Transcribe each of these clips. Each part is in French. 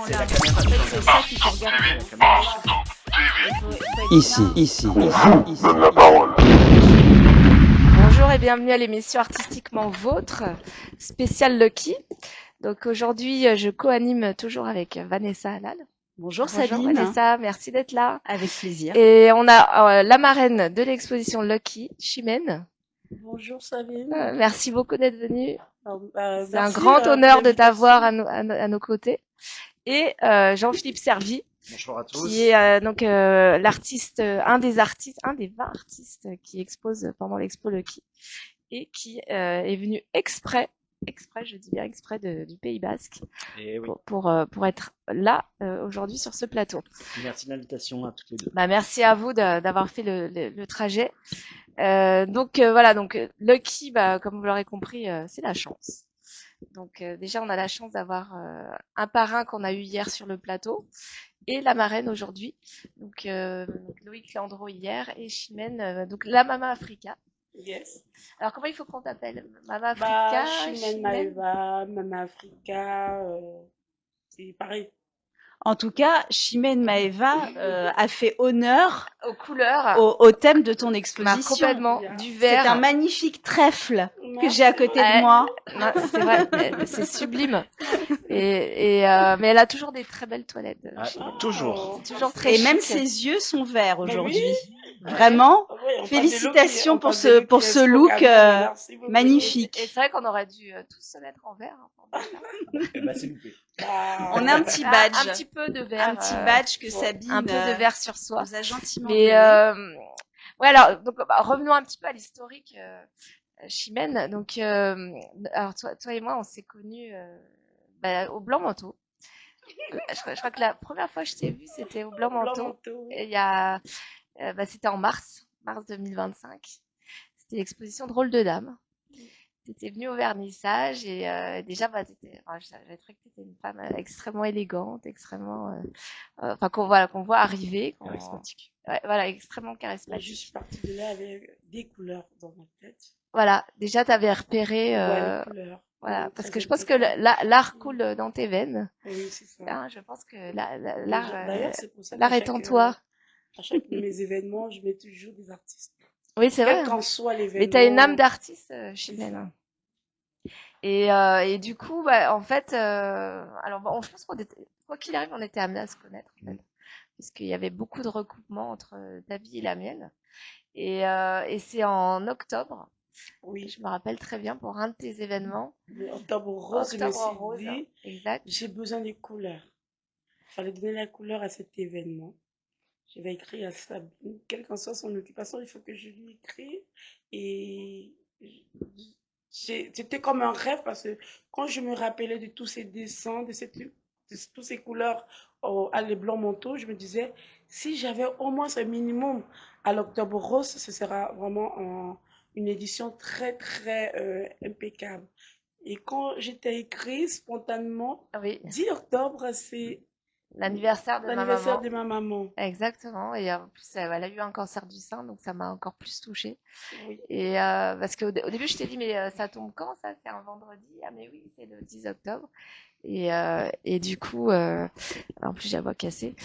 C'est la caméra. En fait, c'est ça qu'il faut regarder. La caméra. Ici. Donne la parole. Bonjour et bienvenue à l'émission Artistiquement Vôtre, spéciale Lucky. Donc aujourd'hui, je co-anime toujours avec Vanessa Halal. Bonjour Bonjour Sabine. Vanessa, merci d'être là. Avec plaisir. Et on a la marraine de l'exposition Lucky, Chimène. Bonjour Sabine. Merci beaucoup d'être venue. C'est un Merci, grand honneur de l'invitation. t'avoir à nos côtés. Et Jean-Philippe Servi, Bonjour à tous. qui est donc l'artiste, un des 20 artistes qui expose pendant l'expo Lucky et qui est venu exprès, je dis bien exprès du Pays Basque Et oui, pour être là aujourd'hui sur ce plateau. merci de l'invitation à toutes les deux. Bah merci à vous d'avoir fait le trajet. Donc voilà, donc Lucky, bah comme vous l'aurez compris, c'est la chance. Donc déjà on a la chance d'avoir un parrain qu'on a eu hier sur le plateau et la marraine aujourd'hui. Donc Loïc Landreau hier et Chimène, donc la Mama Africa. Yes. Alors comment il faut qu'on t'appelle? Mama Africa, Chimène Maeva, Mama Africa, c'est pareil. En tout cas, Chimène Maeva a fait honneur aux couleurs, au thème de ton bah, exposition. complètement, Bien. du C'est vert. un magnifique trèfle que Merci. j'ai à côté Ouais. de moi. Non, c'est vrai, c'est sublime. Et mais elle a toujours des très belles toilettes. Ah, Chimène. toujours. C'est toujours très Et même chic. ses yeux sont verts Bah aujourd'hui. oui. Vraiment, Oui, on parle félicitations de pour Loki, ce- on parle pour de ce Loki, look, merci beaucoup. magnifique. Et c'est vrai qu'on aurait dû tous se mettre en vert. Hein, pour ça. Eh ben, c'est loupé. Bah, On a un petit Ah, badge. un petit peu de vert. Un petit badge que ouais. Sabine Un peu de vert sur soi. nous a gentiment Mais donné. ouais, alors donc bah, revenons un petit peu à l'historique. Chimène, donc alors toi et moi on s'est connus au Blanc Manteau. Je crois que la première fois que je t'ai vu c'était au Blanc Manteau. Manteau. Et il y a c'était en mars 2025. C'était l'exposition Drôle de Dame. T'étais venue au vernissage et déjà j'avais trouvé que t'étais une femme extrêmement élégante, extrêmement enfin qu'on voit arriver, Charismatique. ouais, voilà, extrêmement Là, charismatique. je suis partie de là avec des couleurs dans ma tête. Voilà, déjà t'avais repéré Ouais, les couleurs. voilà, Ouais, parce très que je pense que impeccable. l'art coule dans tes veines. Oui, c'est ça. Hein, je pense que Mais l'art d'ailleurs, c'est pour ça l'art qu'à est en chaque, toi. à chaque de mes événements, je mets toujours des artistes. Oui, c'est vrai. Quel qu'en soit l'événement. Mais t'as une âme d'artiste, c'est Chimène. ça. Et du coup, bah, en fait, alors bon, je pense quoi qu'il arrive, on était amenés à se connaître, en fait, parce qu'il y avait beaucoup de recoupements entre ta vie et la mienne. Et c'est en octobre, Oui, je me rappelle très bien, pour un de tes événements. le Octobre Rose, je me Octobre suis rose, dit, exact. j'ai besoin des couleurs. Il fallait donner la couleur à cet événement. Je vais écrire à Sabine, quelle qu'en soit son occupation, il faut que je lui écris. Et c'était comme un rêve parce que quand je me rappelais de tous ces dessins, de toutes ces couleurs à les blancs manteaux, je me disais, si j'avais au moins ce minimum à l'Octobre Rose, ce sera vraiment une édition très, très impeccable. Et quand j'étais écrit spontanément, Oui, 10 octobre, c'est l'anniversaire de ma l'anniversaire maman. de ma maman. Exactement. Et en plus, elle a eu un cancer du sein, donc ça m'a encore plus touchée. Oui. Et parce qu'au au début, je t'ai dit, mais ça tombe quand ça? C'est un vendredi? Ah, mais oui, c'est le 10 octobre. Et du coup, en plus, j'ai la voix cassée.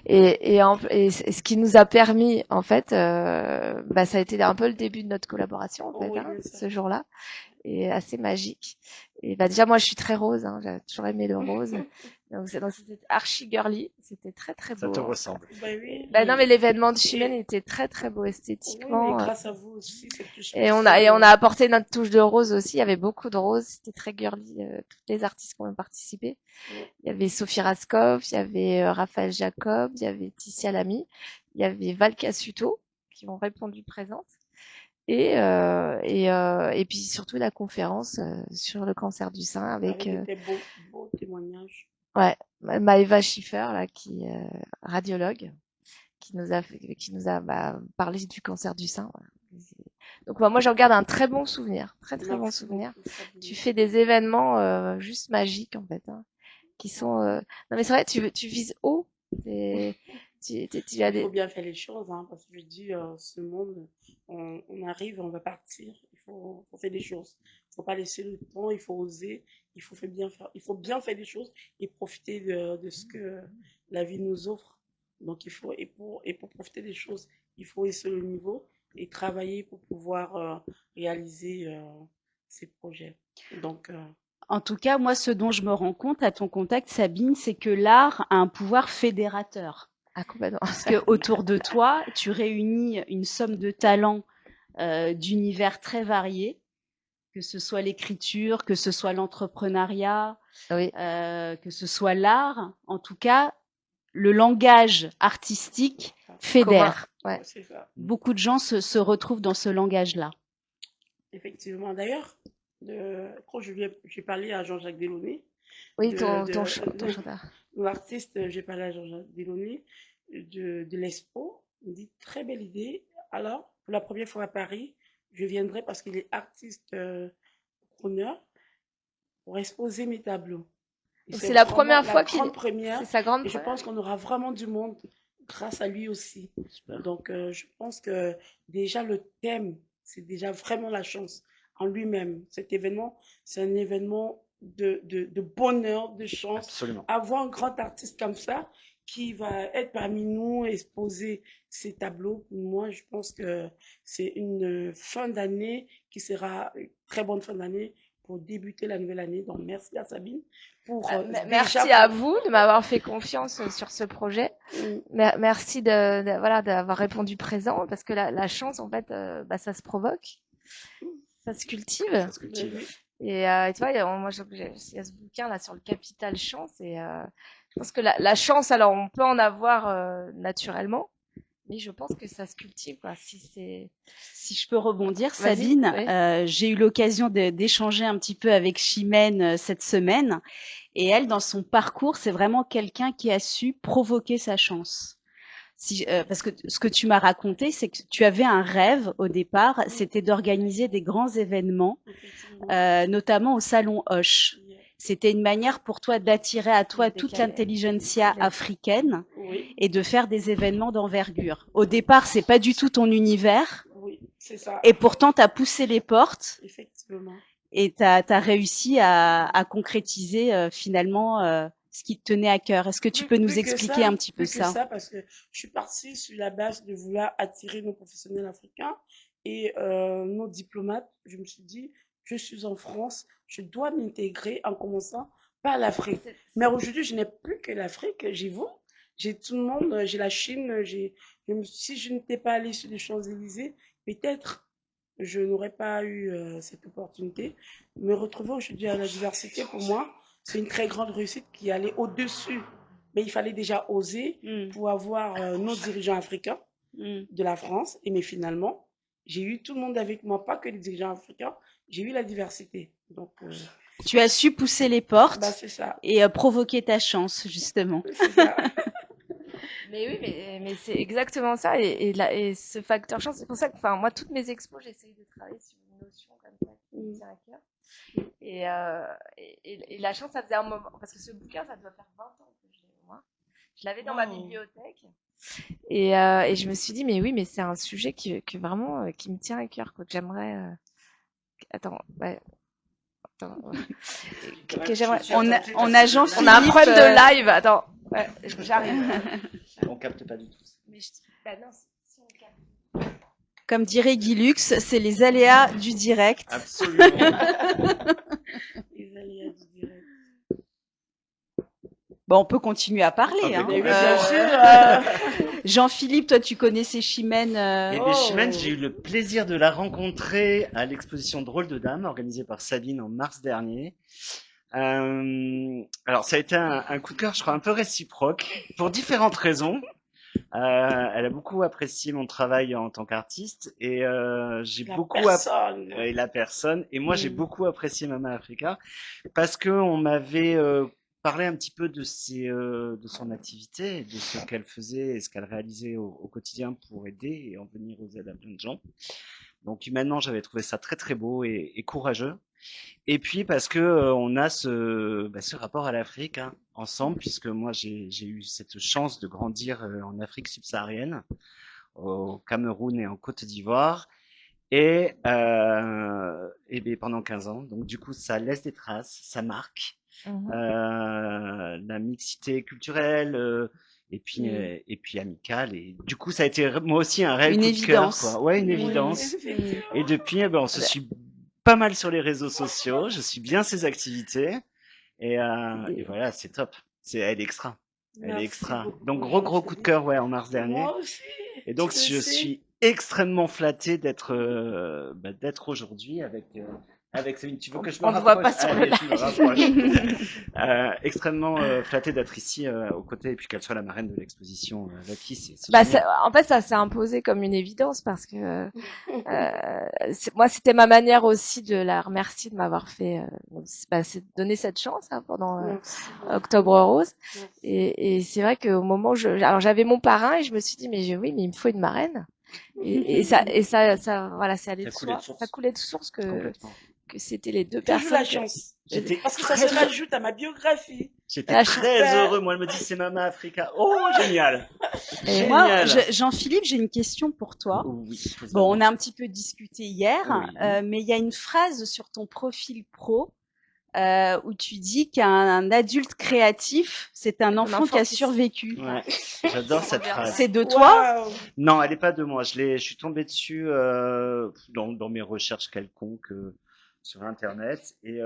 Et ce qui nous a permis, en fait, bah, ça a été un peu le début de notre collaboration, en fait, Oui, hein, bien sûr. ce jour-là. Et assez magique. Et bah, déjà, moi, je suis très rose, hein, j'ai toujours aimé le rose. Donc, c'était archi girly. C'était très, très Ça beau. te Hein. ressemble. Bah oui. Bah, non, mais l'événement de Et- Chimène était très, très beau Oui, mais esthétiquement. grâce à vous aussi, cette touche Et on spéciale. a apporté notre touche de rose aussi. Il y avait beaucoup de rose. C'était très girly. Toutes les artistes qui ont participé. Ouais. Il y avait Sophie Raskov, il y avait Raphaël Jacob, il y avait Tissia Lamy, il y avait Val Cassuto qui ont répondu présentes. Et puis surtout la conférence sur le cancer du sein avec Avec des beaux témoignages. ouais, Maëva Schiffer là qui radiologue qui nous a parlé du cancer du sein. Voilà. Donc moi j'en garde un très bon souvenir, très très bon Merci souvenir. beaucoup, Sabine. Tu fais des événements juste magiques en fait, hein, qui sont non mais c'est vrai tu vises haut. Tu as Il des faut bien faire les choses, hein, parce que je dis, ce monde, on arrive, on va partir. Il faut faire des choses. Il faut pas laisser le temps, il faut oser, il faut bien faire des choses et profiter de ce que la vie nous offre. Donc et pour profiter des choses, il faut hausser le niveau et travailler pour pouvoir réaliser ses projets. Donc, En tout cas, moi, ce dont je me rends compte à ton contact, Sabine, c'est que l'art a un pouvoir fédérateur. Ah, complètement. Parce que autour de toi, tu réunis une somme de talents d'univers très variés, que ce soit l'écriture, que ce soit l'entrepreneuriat, Oui. que ce soit l'art. En tout cas, le langage artistique fédère. Ouais. c'est ça. Beaucoup de gens se retrouvent dans ce langage-là. Effectivement. D'ailleurs, quand j'ai parlé à Jean-Jacques Delaunay, Oui, de, ton de, chanteur. l'artiste, j'ai parlé à Jean-Jacques Delaunay de l'Expo. Il me dit très belle idée. Alors, pour la première fois à Paris, je viendrai parce qu'il est artiste preneur pour exposer mes tableaux. Et Donc, c'est la vraiment première la fois grande première. c'est sa grande Et je première. pense qu'on aura vraiment du monde grâce à lui aussi. Super. Donc, je pense que déjà le thème, c'est déjà vraiment la chance en lui-même. Cet événement, c'est un événement de bonheur, de chance. Absolument. Avoir un grand artiste comme ça qui va être parmi nous, exposer ses tableaux, pour moi, je pense que c'est une fin d'année qui sera une très bonne fin d'année pour débuter la nouvelle année. Donc, merci à Sabine pour Merci à vous de m'avoir fait confiance sur ce projet. Merci voilà, d'avoir répondu présent parce que la chance, en fait, ça se provoque, ça se cultive. Ça se cultive. Oui. Et tu vois, moi, il y a ce bouquin là sur le capital chance et je pense que la chance, alors on peut en avoir naturellement, mais je pense que ça se cultive, quoi. Si je peux rebondir, Vas-y, Sabine, oui. j'ai eu l'occasion d'échanger un petit peu avec Chimène cette semaine. Et elle, dans son parcours, c'est vraiment quelqu'un qui a su provoquer sa chance. Parce que ce que tu m'as raconté, c'est que tu avais un rêve au départ, c'était d'organiser des grands événements, notamment au Salon Hoche. C'était une manière pour toi d'attirer à toi toute l'intelligentsia africaine et de faire des événements d'envergure. Au départ, c'est pas du tout ton univers. Oui, c'est ça. Et pourtant, tu as poussé les portes. Effectivement. Et tu as réussi à concrétiser finalement ce qui te tenait à cœur. Est-ce que tu peux nous expliquer un petit peu ça? ça? Parce que je suis partie sur la base de vouloir attirer nos professionnels africains et nos diplomates. Je me suis dit, je suis en France, je dois m'intégrer en commençant par l'Afrique. Mais aujourd'hui, je n'ai plus que l'Afrique, j'ai vous, j'ai tout le monde, j'ai la Chine, si je n'étais pas allée sur les Champs-Élysées, peut-être je n'aurais pas eu cette opportunité. Me retrouver aujourd'hui à la diversité, pour moi, c'est une très grande réussite qui allait au-dessus. Mais il fallait déjà oser pour avoir nos dirigeants africains de la France. Mais finalement, j'ai eu tout le monde avec moi, pas que les dirigeants africains, j'ai eu la diversité. Donc, tu as su pousser les portes c'est ça. Et provoquer ta chance, justement. C'est ça. Mais oui, mais c'est exactement ça. Et ce facteur chance, c'est pour ça que, enfin, moi, toutes mes expos, j'essaye de travailler sur une notion comme ça qui me tient à cœur. Et la chance, ça faisait un moment, parce que ce bouquin, ça doit faire 20 ans que je l'ai, moi. Je l'avais dans ma bibliothèque. Et je me suis dit, mais oui, mais c'est un sujet qui vraiment, qui me tient à cœur, quoi, que j'aimerais, attends, ouais. Attends, que j'aimerais. On a Jean-Philippe. On a un problème de live. Attends, ouais, j'arrive. On capte pas du tout. Mais non, si on capte. Comme dirait Guy Lux, c'est les aléas du direct. Absolument. Les aléas du direct. Bon, on peut continuer à parler. Ah, hein. Mais bien sûr. Jean-Philippe, toi, tu connaissais Chimène. Et bien, Chimène, j'ai eu le plaisir de la rencontrer à l'exposition Drôle de Dames, organisée par Sabine en mars dernier. Alors, ça a été un coup de cœur, je crois, un peu réciproque, pour différentes raisons. Elle a beaucoup apprécié mon travail en tant qu'artiste et j'ai beaucoup apprécié la personne. Et moi, j'ai beaucoup apprécié Mama Africa parce que on m'avait parlé un petit peu de son activité, de ce qu'elle faisait et ce qu'elle réalisait au quotidien pour aider et en venir aux aides à plein de gens. Donc humainement, j'avais trouvé ça très très beau et courageux. Et puis parce que on a ce rapport à l'Afrique ensemble, puisque moi j'ai eu cette chance de grandir en Afrique subsaharienne, au Cameroun et en Côte d'Ivoire. Et ben, pendant 15 ans. Donc, du coup, ça laisse des traces, ça marque. Mhm. La mixité culturelle, et puis amicale. Et du coup, ça a été moi aussi un réel Une coup de cœur, évidence. quoi. Ouais, une Oui, évidence. effectivement. Et depuis, on se suit pas mal sur les réseaux sociaux. Je suis bien ses activités. Et voilà, c'est top. Elle est extra. Elle est Merci extra. beaucoup, Donc, gros coup de Jean-Philippe. cœur, ouais, en mars dernier. Moi aussi, Et tu donc, le je sais. suis extrêmement flatté d'être aujourd'hui avec Céline. Tu veux que je me On ne voit rapproche? pas sur le Allez, je me live. rapproche. Extrêmement flatté d'être ici aux côtés et puis qu'elle soit la marraine de l'exposition Lucky, c'est Bah, génial. en fait, ça s'est imposé comme une évidence parce que moi, c'était ma manière aussi de la remercier de m'avoir fait, c'est donner cette chance pendant Merci beaucoup. Octobre Rose. Merci. Et c'est vrai qu'au moment où alors j'avais mon parrain et je me suis dit oui, mais il me faut une marraine. Et ça, voilà, c'est allé Ça de coulait de soi. source. Ça coulait de source Complètement. que c'était les deux Toujours la personnes. chance. J'étais Parce que ça très se rajoute à ma biographie. J'étais La très chance. heureux. Moi, elle me dit c'est Mama Africa. Oh, génial. Moi, Génial. Jean-Philippe, j'ai une question pour toi. Oui. Bon, on a un petit peu discuté hier, Oui. mais il y a une phrase sur ton profil pro où tu dis qu'un adulte créatif, c'est un enfant qui a survécu. Ouais, j'adore cette phrase. C'est de toi? Waouh. Non, elle n'est pas de moi. Je suis tombé dessus dans mes recherches quelconques sur Internet et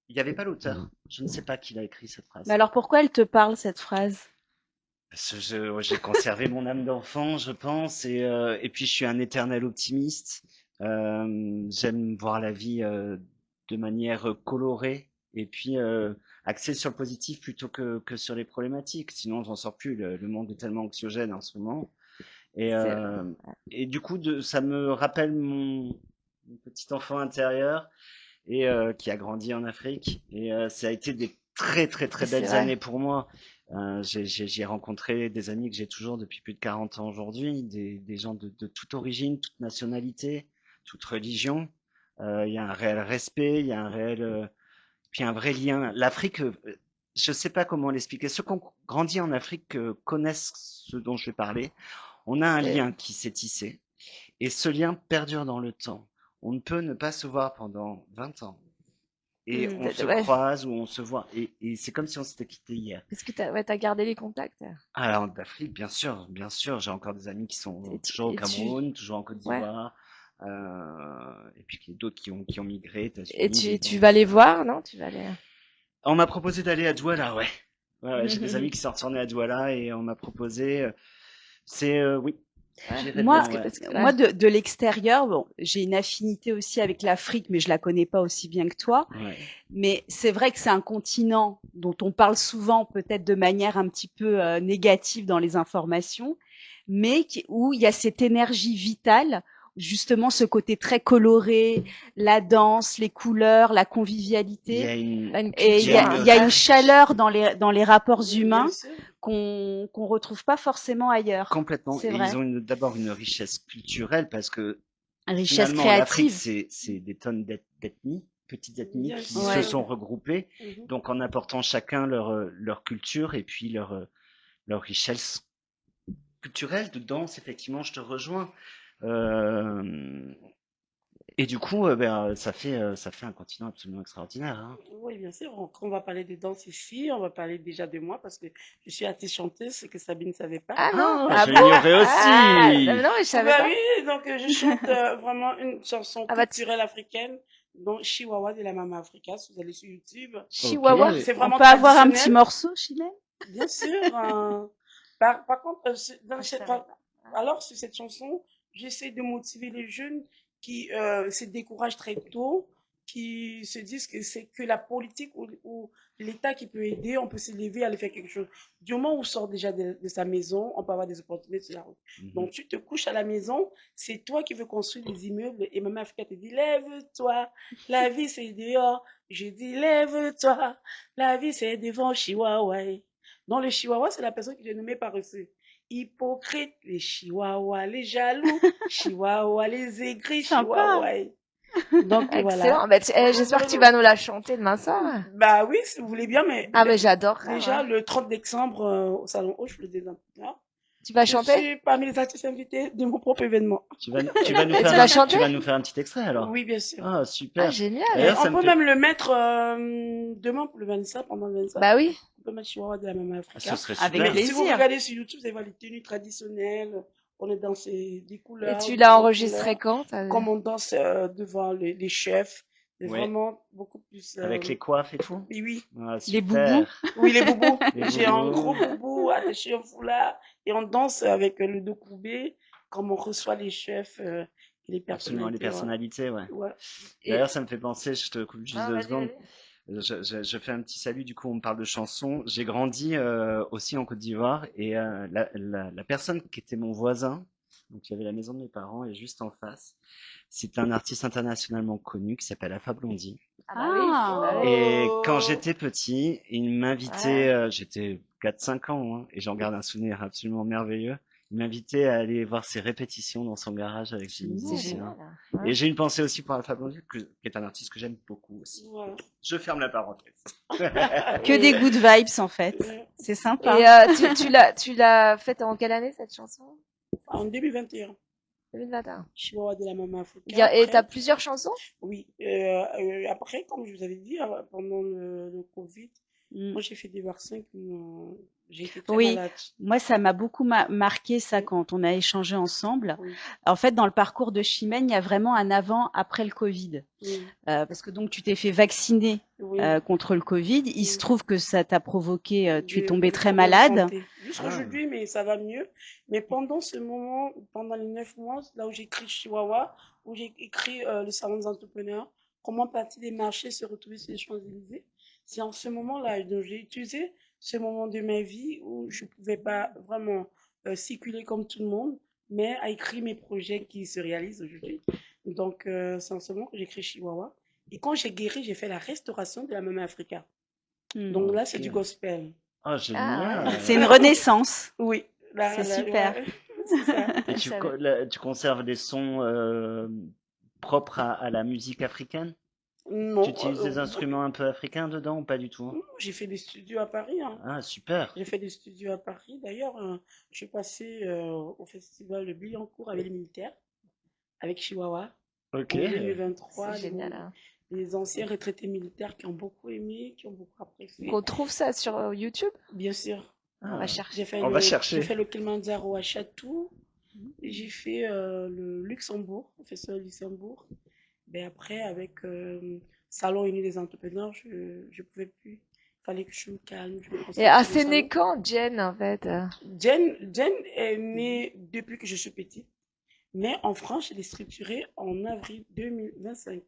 il n'y avait pas l'auteur. Je ne sais pas qui l'a écrit cette phrase. Mais alors pourquoi elle te parle cette phrase? Parce que j'ai conservé mon âme d'enfant, je pense, et puis je suis un éternel optimiste. J'aime voir la vie de manière colorée et puis axée sur le positif plutôt que sur les problématiques. Sinon, j'en sors plus. Le monde est tellement anxiogène en ce moment. Et du coup, ça me rappelle mon petit enfant intérieur et qui a grandi en Afrique. Et ça a été des très très très belles années pour moi. J'ai rencontré des amis que j'ai toujours depuis plus de 40 ans aujourd'hui, des gens de toute origine, toute nationalité, toute religion. Il y a un réel respect, il y a un réel, puis un vrai lien. L'Afrique, je sais pas comment l'expliquer. Ceux qui ont grandi en Afrique connaissent ce dont je vais parler. On a un lien qui s'est tissé et ce lien perdure dans le temps. On ne peut ne pas se voir pendant 20 ans. Et on se croise ou on se voit. Et c'est comme si on s'était quitté hier. Est-ce que t'as gardé les contacts? Alors, d'Afrique, bien sûr. J'ai encore des amis qui sont toujours au Cameroun, toujours en Côte d'Ivoire. Et puis d'autres qui ont migré. Et tu vas les voir, non? Tu vas aller... On m'a proposé d'aller à Douala, ouais. J'ai des amis qui sont retournés à Douala et on m'a proposé. Oui. Moi, de l'extérieur, bon, j'ai une affinité aussi avec l'Afrique, mais je la connais pas aussi bien que toi. Ouais. Mais c'est vrai que c'est un continent dont on parle souvent, peut-être de manière un petit peu négative dans les informations, mais où il y a cette énergie vitale, justement ce côté très coloré, la danse, les couleurs, la convivialité. Il y a une chaleur dans les rapports humains qu'on retrouve pas forcément ailleurs. Complètement. C'est et vrai. ils ont d'abord une richesse culturelle parce que richesse finalement l'Afrique créative. c'est des tonnes d'ethnies, petites ethnies qui Ouais. se sont regroupées, donc en apportant chacun leur culture et puis leur richesse culturelle de danse. Effectivement, je te rejoins. Et du coup, ça fait un continent absolument extraordinaire. Hein. Oui, bien sûr. On va parler de danse ici. On va parler déjà de moi parce que je suis artiste chanteuse, ce que Sabine ne savait pas. Ah non, je l'ignorais aussi. Non, je savais pas. Oui, donc je chante vraiment une chanson culturelle africaine, dont Chihuahua de la Mama Africa. Si vous allez sur YouTube. Chihuahua. Okay. C'est vraiment on peut avoir un petit morceau, Chimène? Bien sûr. Par contre, alors sur cette chanson, j'essaie de motiver les jeunes qui se découragent très tôt, qui se disent que c'est que la politique ou l'État qui peut aider, on peut s'élever à aller faire quelque chose. Du moment où on sort déjà de sa maison, on peut avoir des opportunités sur la route. Donc tu te couches à la maison, c'est toi qui veux construire des immeubles et Maman Africa te dit lève-toi, la vie c'est dehors. Je dis lève-toi, la vie c'est devant Chihuahua. Donc le Chihuahua, c'est la personne qui est nommée paresseux. Hypocrite, les Chihuahuas, les jaloux, Chihuahua, les aigris, Chihuahua. Donc voilà. Bah, j'espère que tu vas nous la chanter demain soir. Bah oui, si vous voulez bien, mais. Ah, mais j'adore. Déjà, le 30 décembre, au Salon Hoche, le désinfecteur. Tu vas Je chanter? suis parmi les artistes invités de mon propre événement. Tu vas nous Et tu faire, vas chanter? tu vas nous faire un petit extrait alors? Oui, bien sûr. Ah, Ah, super. génial. Et D'ailleurs, on ça me peut fait. même le mettre demain pour le 25, pendant le 25. Bah oui. On peut mettre Chihuahua de la Maman Ah, ce Africa. serait Avec Mais super. si vous plaisir. regardez sur YouTube, vous allez voir les tenues traditionnelles. On est dans des Et couleurs, tu des l'as belles enregistré couleurs. quand? Comme on danse devant les chefs. C'est Ouais. vraiment beaucoup plus. Avec les coiffes et tout? Oui, oui. Ah, Les boubous. super. Oui, les boubous. Les J'ai un boubous. gros boubou attaché au foulard et on danse avec le dos courbé, comme on reçoit les chefs et les Absolument, les personnalités. personnalités, ouais. Ouais. Et... D'ailleurs, ça me fait penser, je te coupe juste Ah, deux vas-y, secondes. vas-y. Je fais un petit salut, du coup, on me parle de chansons. J'ai grandi aussi en Côte d'Ivoire et la personne qui était mon voisin, donc il y avait la maison de mes parents et juste en face, c'est un artiste internationalement connu qui s'appelle Alpha Blondy. Ah bah oui. Ah. Bah oui. Et quand Oh. j'étais petit, il m'invitait, j'étais 4-5 ans, hein, et j'en garde un souvenir absolument merveilleux. Il m'invitait à aller voir ses répétitions dans son garage avec ses Génial. C'est musiciens. génial. Et j'ai une pensée aussi pour Alpha Blondy, qui est un artiste que j'aime beaucoup aussi. Voilà. Je ferme la parenthèse. Que des good vibes en fait. C'est sympa. Et tu l'as faite en quelle année cette chanson? En 2021, 2021. Chihuahua de la Maman Africa. Et Après, t'as plusieurs chansons? oui. Après, comme je vous avais dit, pendant le Covid, Mm. moi j'ai fait des vaccins qui j'ai été très Oui, malade. moi ça m'a beaucoup marqué ça quand on a échangé ensemble. Oui. En fait, dans le parcours de Chimène, il y a vraiment un avant après le Covid. Oui. Parce que donc tu t'es fait vacciner Oui. contre le Covid. Il se Oui. trouve que ça t'a provoqué, tu es tombé Des très problèmes de malade. santé. Jusqu'aujourd'hui, mais ça va mieux. Mais pendant ce moment, pendant les 9 mois, là où j'ai écrit Chihuahua, où j'ai écrit le salon des entrepreneurs, comment partir des marchés, se retrouver sur les Champs-Élysées, c'est en ce moment-là. Donc j'ai utilisé ce moment de ma vie où je ne pouvais pas vraiment circuler comme tout le monde, mais à écrire mes projets qui se réalisent aujourd'hui. Donc c'est en ce moment que j'ai écrit Chihuahua. Et quand j'ai guéri, j'ai fait la restauration de la Maman Africa. Mm. Donc là, c'est Ok. du gospel. Oh, Ah, génial. C'est une renaissance. Oui, C'est super. ouais, c'est ça. Et je tu, savais. tu conserves des sons propres à la musique africaine? Tu Non, utilises des instruments un peu africains dedans ou pas du tout? j'ai fait des studios à Paris. Hein. Ah, super. J'ai fait des studios à Paris. D'ailleurs, je suis passée au festival de Billancourt avec les militaires, avec Chihuahua, Ok. en 2023. C'est génial. Hein. Les anciens retraités militaires qui ont beaucoup aimé, qui ont beaucoup apprécié. On trouve ça sur YouTube? Bien sûr. On Ah, va chercher. On va chercher. J'ai fait le Kilimanjaro à Chatou. J'ai fait le Luxembourg, le festival Luxembourg. Ben après, avec Salon Uni des entrepreneurs, je ne pouvais plus. Il fallait que je me calme. Je me Et concentre sur c'est le né salon. quand, Jen, en fait? Jen est née depuis que je suis petite. Mais en France, elle est structurée en avril 2025.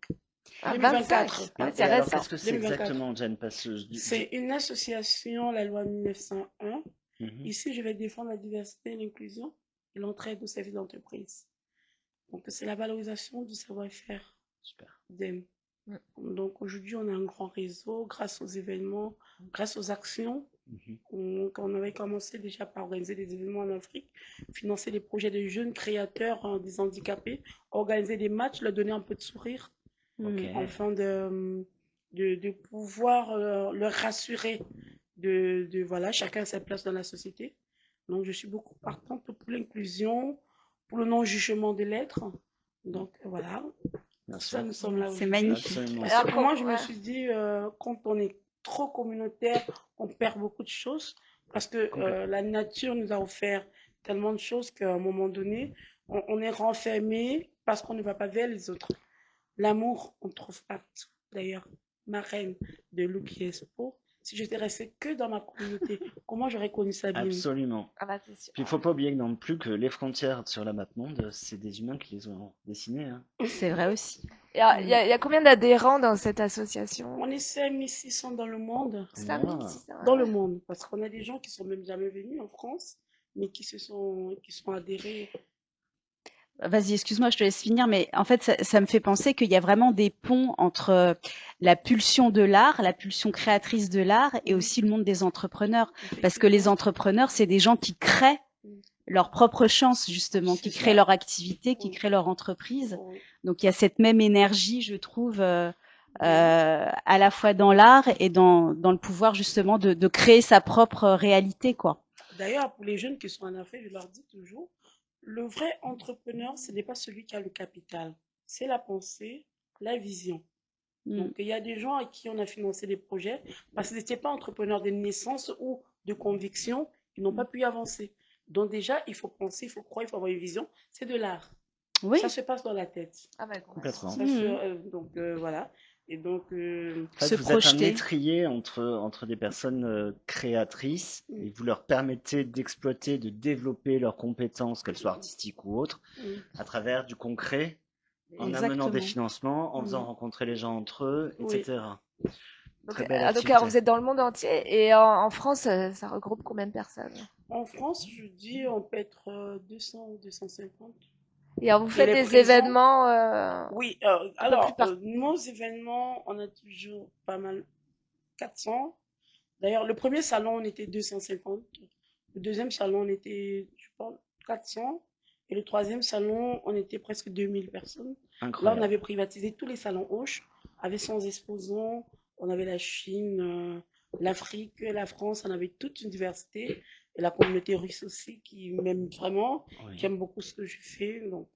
Ah, 2024. 25. Ah, Et c'est alors, récent. qu'est-ce que c'est 2024. exactement, Jen? Parce que C'est une association, la loi 1901. Mhm. Ici, je vais défendre la diversité, l'inclusion et l'entraide au service d'entreprise. Donc, c'est la valorisation du savoir-faire Super. d'EM. Mm. Donc, aujourd'hui, on a un grand réseau grâce aux événements, grâce aux actions. Mhm. On avait commencé déjà par organiser des événements en Afrique, financer des projets de jeunes créateurs, des handicapés, organiser des matchs, leur donner un peu de sourire, Ok. afin de pouvoir leur rassurer voilà, chacun a sa place dans la société. Donc, je suis beaucoup partante pour l'inclusion, pour le non-jugement de l'être. Donc, voilà, Bien ça, sûr. nous sommes là C'est aujourd'hui. magnifique. Absolument. Parce que Alors, pour moi, je me ouais. suis dit, quand on est trop communautaire, on perd beaucoup de choses. Parce que Complètement. la nature nous a offert tellement de choses qu'à un moment donné, on est renfermé parce qu'on ne va pas vers les autres. L'amour, on ne trouve pas partout. D'ailleurs, ma reine de Lucky Expo, si j'étais restée que dans ma communauté, comment j'aurais connu Sabine? Absolument. Ah bah, c'est sûr. Puis il faut pas oublier non plus que les frontières sur la map-monde, c'est des humains qui les ont dessinées. Hein. C'est vrai aussi. Il y a combien d'adhérents dans cette association? On est 5600 dans le monde. 5600. Dans le monde, parce qu'on a des gens qui sont même jamais venus en France, mais qui sont adhérés. Vas-y, excuse-moi, je te laisse finir, mais en fait, ça me fait penser qu'il y a vraiment des ponts entre la pulsion de l'art, la pulsion créatrice de l'art, et aussi le monde des entrepreneurs. Parce que les entrepreneurs, c'est des gens qui créent leur propre chance, justement, qui créent leur activité, qui créent leur entreprise. Oui. Donc, il y a cette même énergie, je trouve, à la fois dans l'art et dans le pouvoir, justement, de créer sa propre réalité, quoi. D'ailleurs, pour les jeunes qui sont en Afrique, je leur dis toujours, le vrai entrepreneur, ce n'est pas celui qui a le capital, c'est la pensée, la vision. Mm. Donc, il y a des gens à qui on a financé des projets parce qu'ils n'étaient pas entrepreneurs de naissance ou de conviction, ils n'ont pas pu avancer. Donc, déjà, il faut penser, il faut croire, il faut avoir une vision. C'est de l'art. Ça Oui. se passe dans la tête. Ah bah Complètement. Ça se, donc, voilà. Et donc, En fait, Se vous êtes un projeter. étrier entre des personnes créatrices et vous leur permettez d'exploiter, de développer leurs compétences, qu'elles soient artistiques ou autres, à travers du concret, en amenant des Exactement. financements, en faisant rencontrer les gens entre eux, Oui. etc. Donc, Très belle donc activité. alors, vous êtes dans le monde entier et en France, ça regroupe combien de personnes? En France, je dis, on peut être 200 ou 250. Et alors, vous Et faites les des présents, événements oui. un peu plus Alors, par... nos événements, on a toujours pas mal 400. D'ailleurs, le premier salon, on était 250. Le deuxième salon, on était, je pense, 400. Et le troisième salon, on était presque 2000 personnes. Là, on Incroyable. avait privatisé tous les salons Hoche, avec 100 exposants. On avait la Chine, l'Afrique, la France. On avait toute une diversité. Et la communauté russe aussi, qui m'aime vraiment, qui Oui. aime beaucoup ce que je fais. Donc,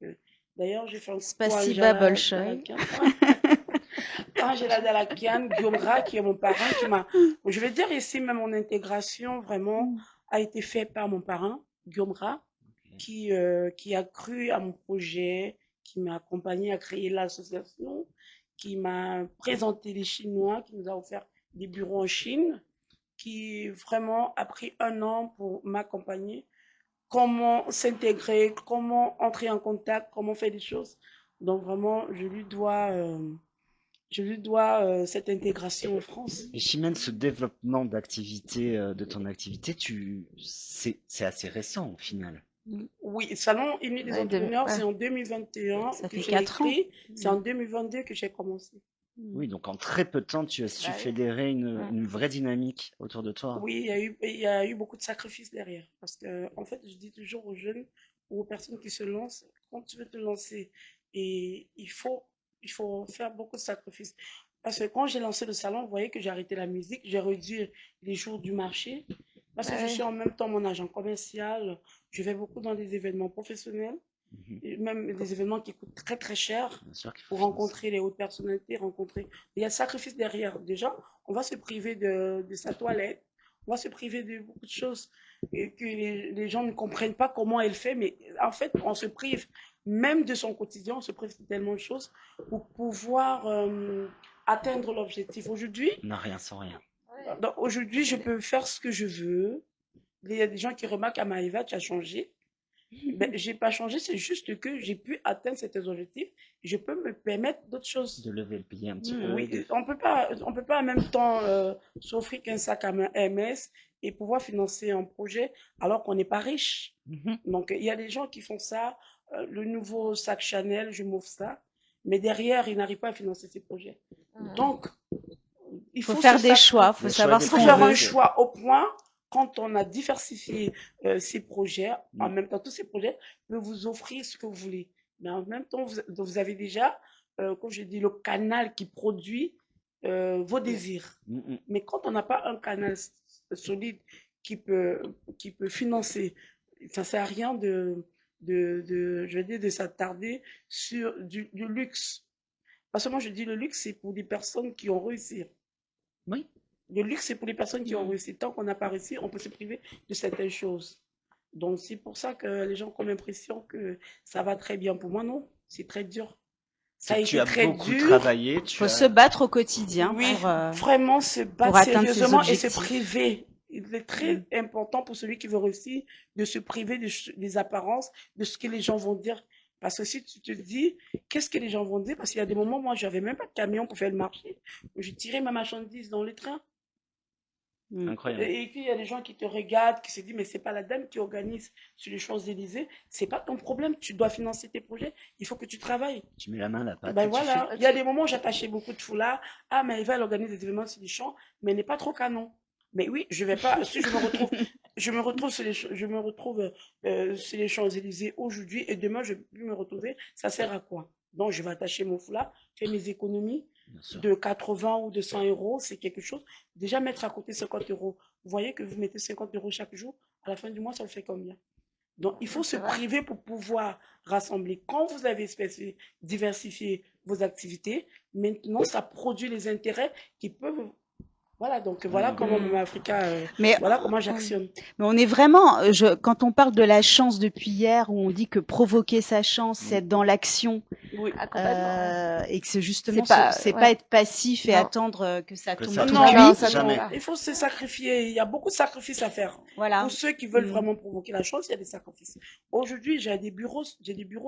d'ailleurs, j'ai fait un coucou à Spasiba Angela Bolchoï. Dalakian. Angela Dalakian, Guillaume Ra, qui est mon parrain, qui m'a. Je vais dire ici, même mon intégration vraiment a été faite par mon parrain, Guillaume Ra, qui a cru à mon projet, qui m'a accompagné à créer l'association, qui m'a présenté les Chinois, qui nous a offert des bureaux en Chine, qui vraiment a pris 1 an pour m'accompagner, comment s'intégrer, comment entrer en contact, comment faire des choses. Donc vraiment, je lui dois cette intégration en France. Et Chimène, ce développement d'activité, de ton activité, c'est assez récent au final. Oui, Salon Uni des Ouais, entrepreneurs, ouais. c'est en 2021 Ça que fait j'ai 4 ans. écrit. C'est en 2022 que j'ai commencé. Oui, donc en très peu de temps, tu as su Bah oui. fédérer une vraie dynamique autour de toi. Oui, il y a eu beaucoup de sacrifices derrière. Parce que, en fait, je dis toujours aux jeunes ou aux personnes qui se lancent, quand tu veux te lancer, et il faut faire beaucoup de sacrifices. Parce que quand j'ai lancé le salon, vous voyez que j'ai arrêté la musique, j'ai réduit les jours du marché. Parce que je Ouais. suis en même temps mon agent commercial, je vais beaucoup dans des événements professionnels, Mhm. et même des événements qui coûtent très très cher Bien sûr qu'il faut pour financer. rencontrer les hautes personnalités, rencontrer. Il y a le sacrifice derrière. Déjà, on va se priver de sa toilette, on va se priver de beaucoup de choses et que les gens ne comprennent pas comment elle fait, mais en fait, on se prive même de son quotidien, on se prive de tellement de choses pour pouvoir atteindre l'objectif. Aujourd'hui, On n'a rien sans rien. aujourd'hui, je peux faire ce que je veux. Il y a des gens qui remarquent, ah Maëva, tu as changé. Ben, j'ai pas changé, c'est juste que j'ai pu atteindre certains objectifs. Je peux me permettre d'autres choses. De lever le pied un petit peu. Oui, on peut pas en même temps s'offrir qu'un sac à main MS et pouvoir financer un projet alors qu'on n'est pas riche. Mhm. Donc, il y a des gens qui font ça. Le nouveau sac Chanel, je m'offre ça. Mais derrière, ils n'arrivent pas à financer ces projets. Donc, il Faut faut faire se des choix, sacrifier. faut Le choix savoir des ce Il faut qu'on faire un veut. choix au point, quand on a diversifié ces projets, en même temps, tous ces projets peuvent vous offrir ce que vous voulez. Mais en même temps, vous avez déjà, comme je dis, le canal qui produit vos désirs. Mhm. Mais quand on n'a pas un canal solide qui peut, qui peut financer, ça ne sert à rien je veux dire, de s'attarder sur du luxe. Parce que moi, je dis le luxe, c'est pour des personnes qui ont réussi. Oui. Le luxe, c'est pour les personnes qui ont réussi. Tant qu'on n'a pas réussi, on peut se priver de certaines choses. Donc, c'est pour ça que les gens ont l'impression que ça va très bien. Pour moi, non. C'est très dur. Ça C'est a que tu été as très beaucoup dur. travaillé, Faut se battre au quotidien Oui, pour vraiment se battre atteindre ses sérieusement et se objectifs. priver. Il est très important pour celui qui veut réussir de se priver des apparences, de ce que les gens vont dire. Parce que si tu te dis, qu'est-ce que les gens vont dire? Parce qu'il y a des moments, moi, j'avais même pas de camion pour faire le marché. Je tirais ma marchandise dans le train. Incroyable. Et puis, il y a des gens qui te regardent, qui se disent, mais c'est pas la dame qui organise sur les Champs-Élysées. C'est pas ton problème. Tu dois financer tes projets. Il faut que tu travailles. Tu mets la main à la pâte Ben et tu fais. voilà. Il y a des moments où j'attachais beaucoup de foulards. Ah, mais elle organise des événements sur les champs, mais elle n'est pas trop canon. Mais oui, je vais pas, si je me retrouve sur les Champs-Élysées aujourd'hui et demain, je vais plus me retrouver. Ça sert à quoi? Donc, je vais attacher mon foulard, faire mes économies bien sûr. de 80 ou de 100 euros, c'est quelque chose. Déjà, mettre à côté 50 euros. Vous voyez que vous mettez 50 euros chaque jour, à la fin du mois, ça vous fait combien? Donc, il faut se C'est vrai. priver pour pouvoir rassembler. Quand vous avez diversifié vos activités, maintenant, ça produit les intérêts qui peuvent. Voilà, donc Ouais, voilà non, comment Mm. Maman Africa, Mais voilà comment oui. j'actionne. Mais on est vraiment, quand on parle de la chance depuis hier, où on dit que provoquer sa chance, c'est mm, être dans l'action, Oui. Ah, complètement, ouais. et que c'est C'est justement, pas, c'est pas ouais, être passif et non, attendre que ça que tombe ça tout tombe. non, non, cuit. ça tombe Non, Jamais. pas. il faut se sacrifier. Il y a beaucoup de sacrifices à faire. Pour Voilà. ceux qui veulent Mm. vraiment provoquer la chance, il y a des sacrifices. Aujourd'hui, j'ai des bureaux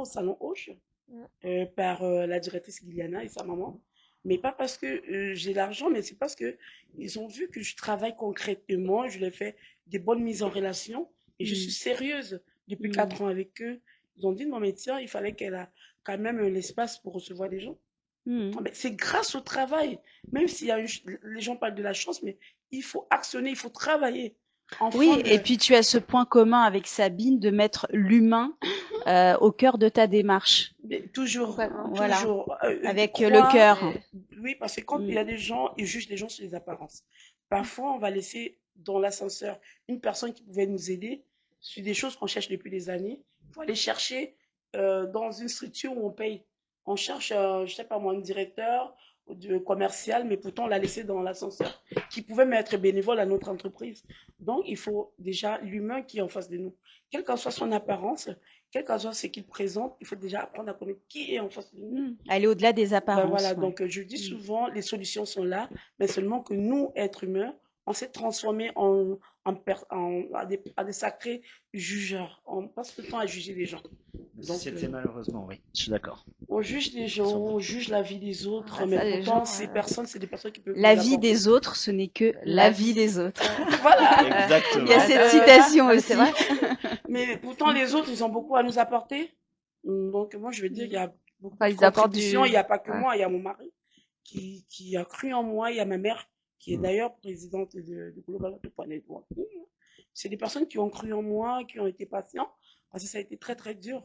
au Salon Hoche Mm. par la directrice Liliana et sa maman. Mais pas parce que j'ai l'argent, mais c'est parce que ils ont vu que je travaille concrètement, je les fais des bonnes mises en relation et je suis Mm. sérieuse depuis Mm. 4 ans avec eux. Ils ont dit, non mais tiens, il fallait qu'elle a quand même l'espace pour recevoir des gens. Mm. Ah, mais c'est grâce au travail, même s'il y a les gens parlent de la chance, mais il faut actionner, il faut travailler. Oui, Enfant et de, puis tu as ce point commun avec Sabine de mettre l'humain au cœur de ta démarche. mais toujours, Complètement. Voilà, toujours, du avec le croire. cœur. C'est, Oui, parce que quand il y Mm. a des gens, ils jugent les gens sur les apparences. Parfois, on va laisser dans l'ascenseur une personne qui pouvait nous aider sur des choses qu'on cherche depuis des années. Il faut aller chercher dans une structure où on paye. On cherche, je sais pas moi, un directeur de commercial, mais pourtant on l'a laissé dans l'ascenseur, qui pouvait mettre bénévole à notre entreprise. Donc, il faut déjà l'humain qui est en face de nous. Quelle qu'en soit son apparence, quel qu'en soit ce qu'il présente, il faut déjà apprendre à connaître qui est en face de nous. Mm. Aller au-delà des Ben voilà, apparences, ouais. donc je dis Mm. souvent, les solutions sont là, mais seulement que nous, êtres humains, on s'est transformé à des sacrés jugeurs. On passe tout le temps à juger les gens. La Donc, société, malheureusement, oui, je suis d'accord. on juge les gens, Sur on beaucoup. juge la vie des autres, ah, mais ça, les pourtant, gens, ces personnes, c'est des personnes qui peuvent La nous vie apporter. des autres, ce n'est que la la vie vie, des autres. Voilà. Il y a Exactement. cette ouais. citation Non, mais c'est aussi. vrai. Mais pourtant, les autres, ils ont beaucoup à nous apporter. Donc, moi, je veux dire, il y a beaucoup Enfin, de ils apportent contributions. Il du, n'y a pas que ouais, moi, il y a mon mari qui a cru en moi. Il y a ma mère, qui est Mm. d'ailleurs présidente de Global Entrepreneur Networking. C'est des personnes qui ont cru en moi, qui ont été patients, parce que ça a été très, très dur.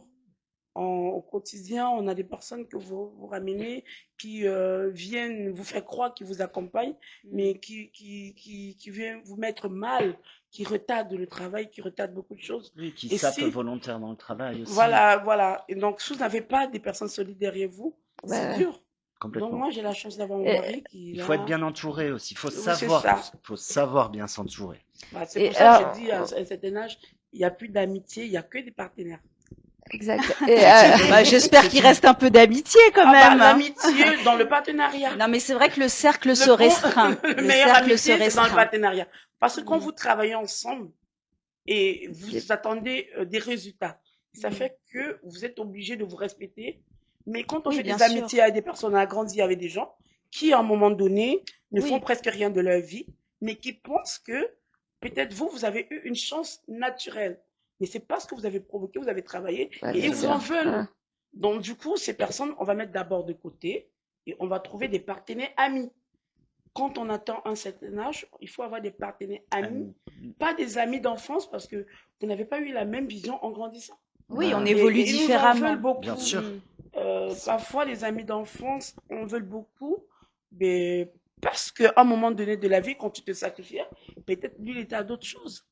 Au quotidien, on a des personnes que vous ramenez qui viennent vous faire croire qu'ils vous accompagnent, mais qui viennent vous mettre mal, qui retardent le travail, qui retardent beaucoup de choses. Oui, qui Et sapent si, volontairement le travail aussi. voilà, voilà. Et donc, si vous n'avez pas des personnes solides derrière vous, c'est ouais, ouais. dur. Donc, Complètement. moi, j'ai la chance d'avoir mon Et, mari qui est Il faut être là. bien entouré aussi. Oui, c'est ça. Faut savoir bien s'entourer. Voilà, c'est et pour ça que je dis à un alors, certain âge, il n'y a plus d'amitié, il n'y a que des partenaires. exact. Et, Bah, j'espère qu'il reste un peu d'amitié quand Ah bah, même, hein. l'amitié dans le partenariat. Non, mais c'est vrai que le cercle se Le bon, restreint. le Le meilleur cercle se amitié, c'est dans le restreint. partenariat. Parce que quand Mm. vous travaillez ensemble et c'est, vous attendez des résultats, ça Mm. fait que vous êtes obligé de vous respecter. Mais quand on Oui, fait bien des amitiés sûr. avec des personnes, on a grandi avec des gens qui, à un moment donné, ne font Oui, presque rien de leur vie, mais qui pensent que peut-être vous, vous avez eu une chance naturelle. Mais c'est parce que vous avez provoqué, vous avez travaillé ouais, et bien ils vous sûr. en veulent. Ouais. Donc, du coup, ces personnes, on va mettre d'abord de côté et on va trouver des partenaires amis. Quand on atteint un certain âge, il faut avoir des partenaires amis, Ami. pas des amis d'enfance parce que vous n'avez pas eu la même vision en grandissant. oui, on Voilà. évolue Et ils nous en veulent différemment. Bien beaucoup. sûr. Mm. Parfois, les amis d'enfance en veulent beaucoup, mais parce qu'à un moment donné de la vie, quand tu te sacrifies, peut-être lui, il était à d'autres choses.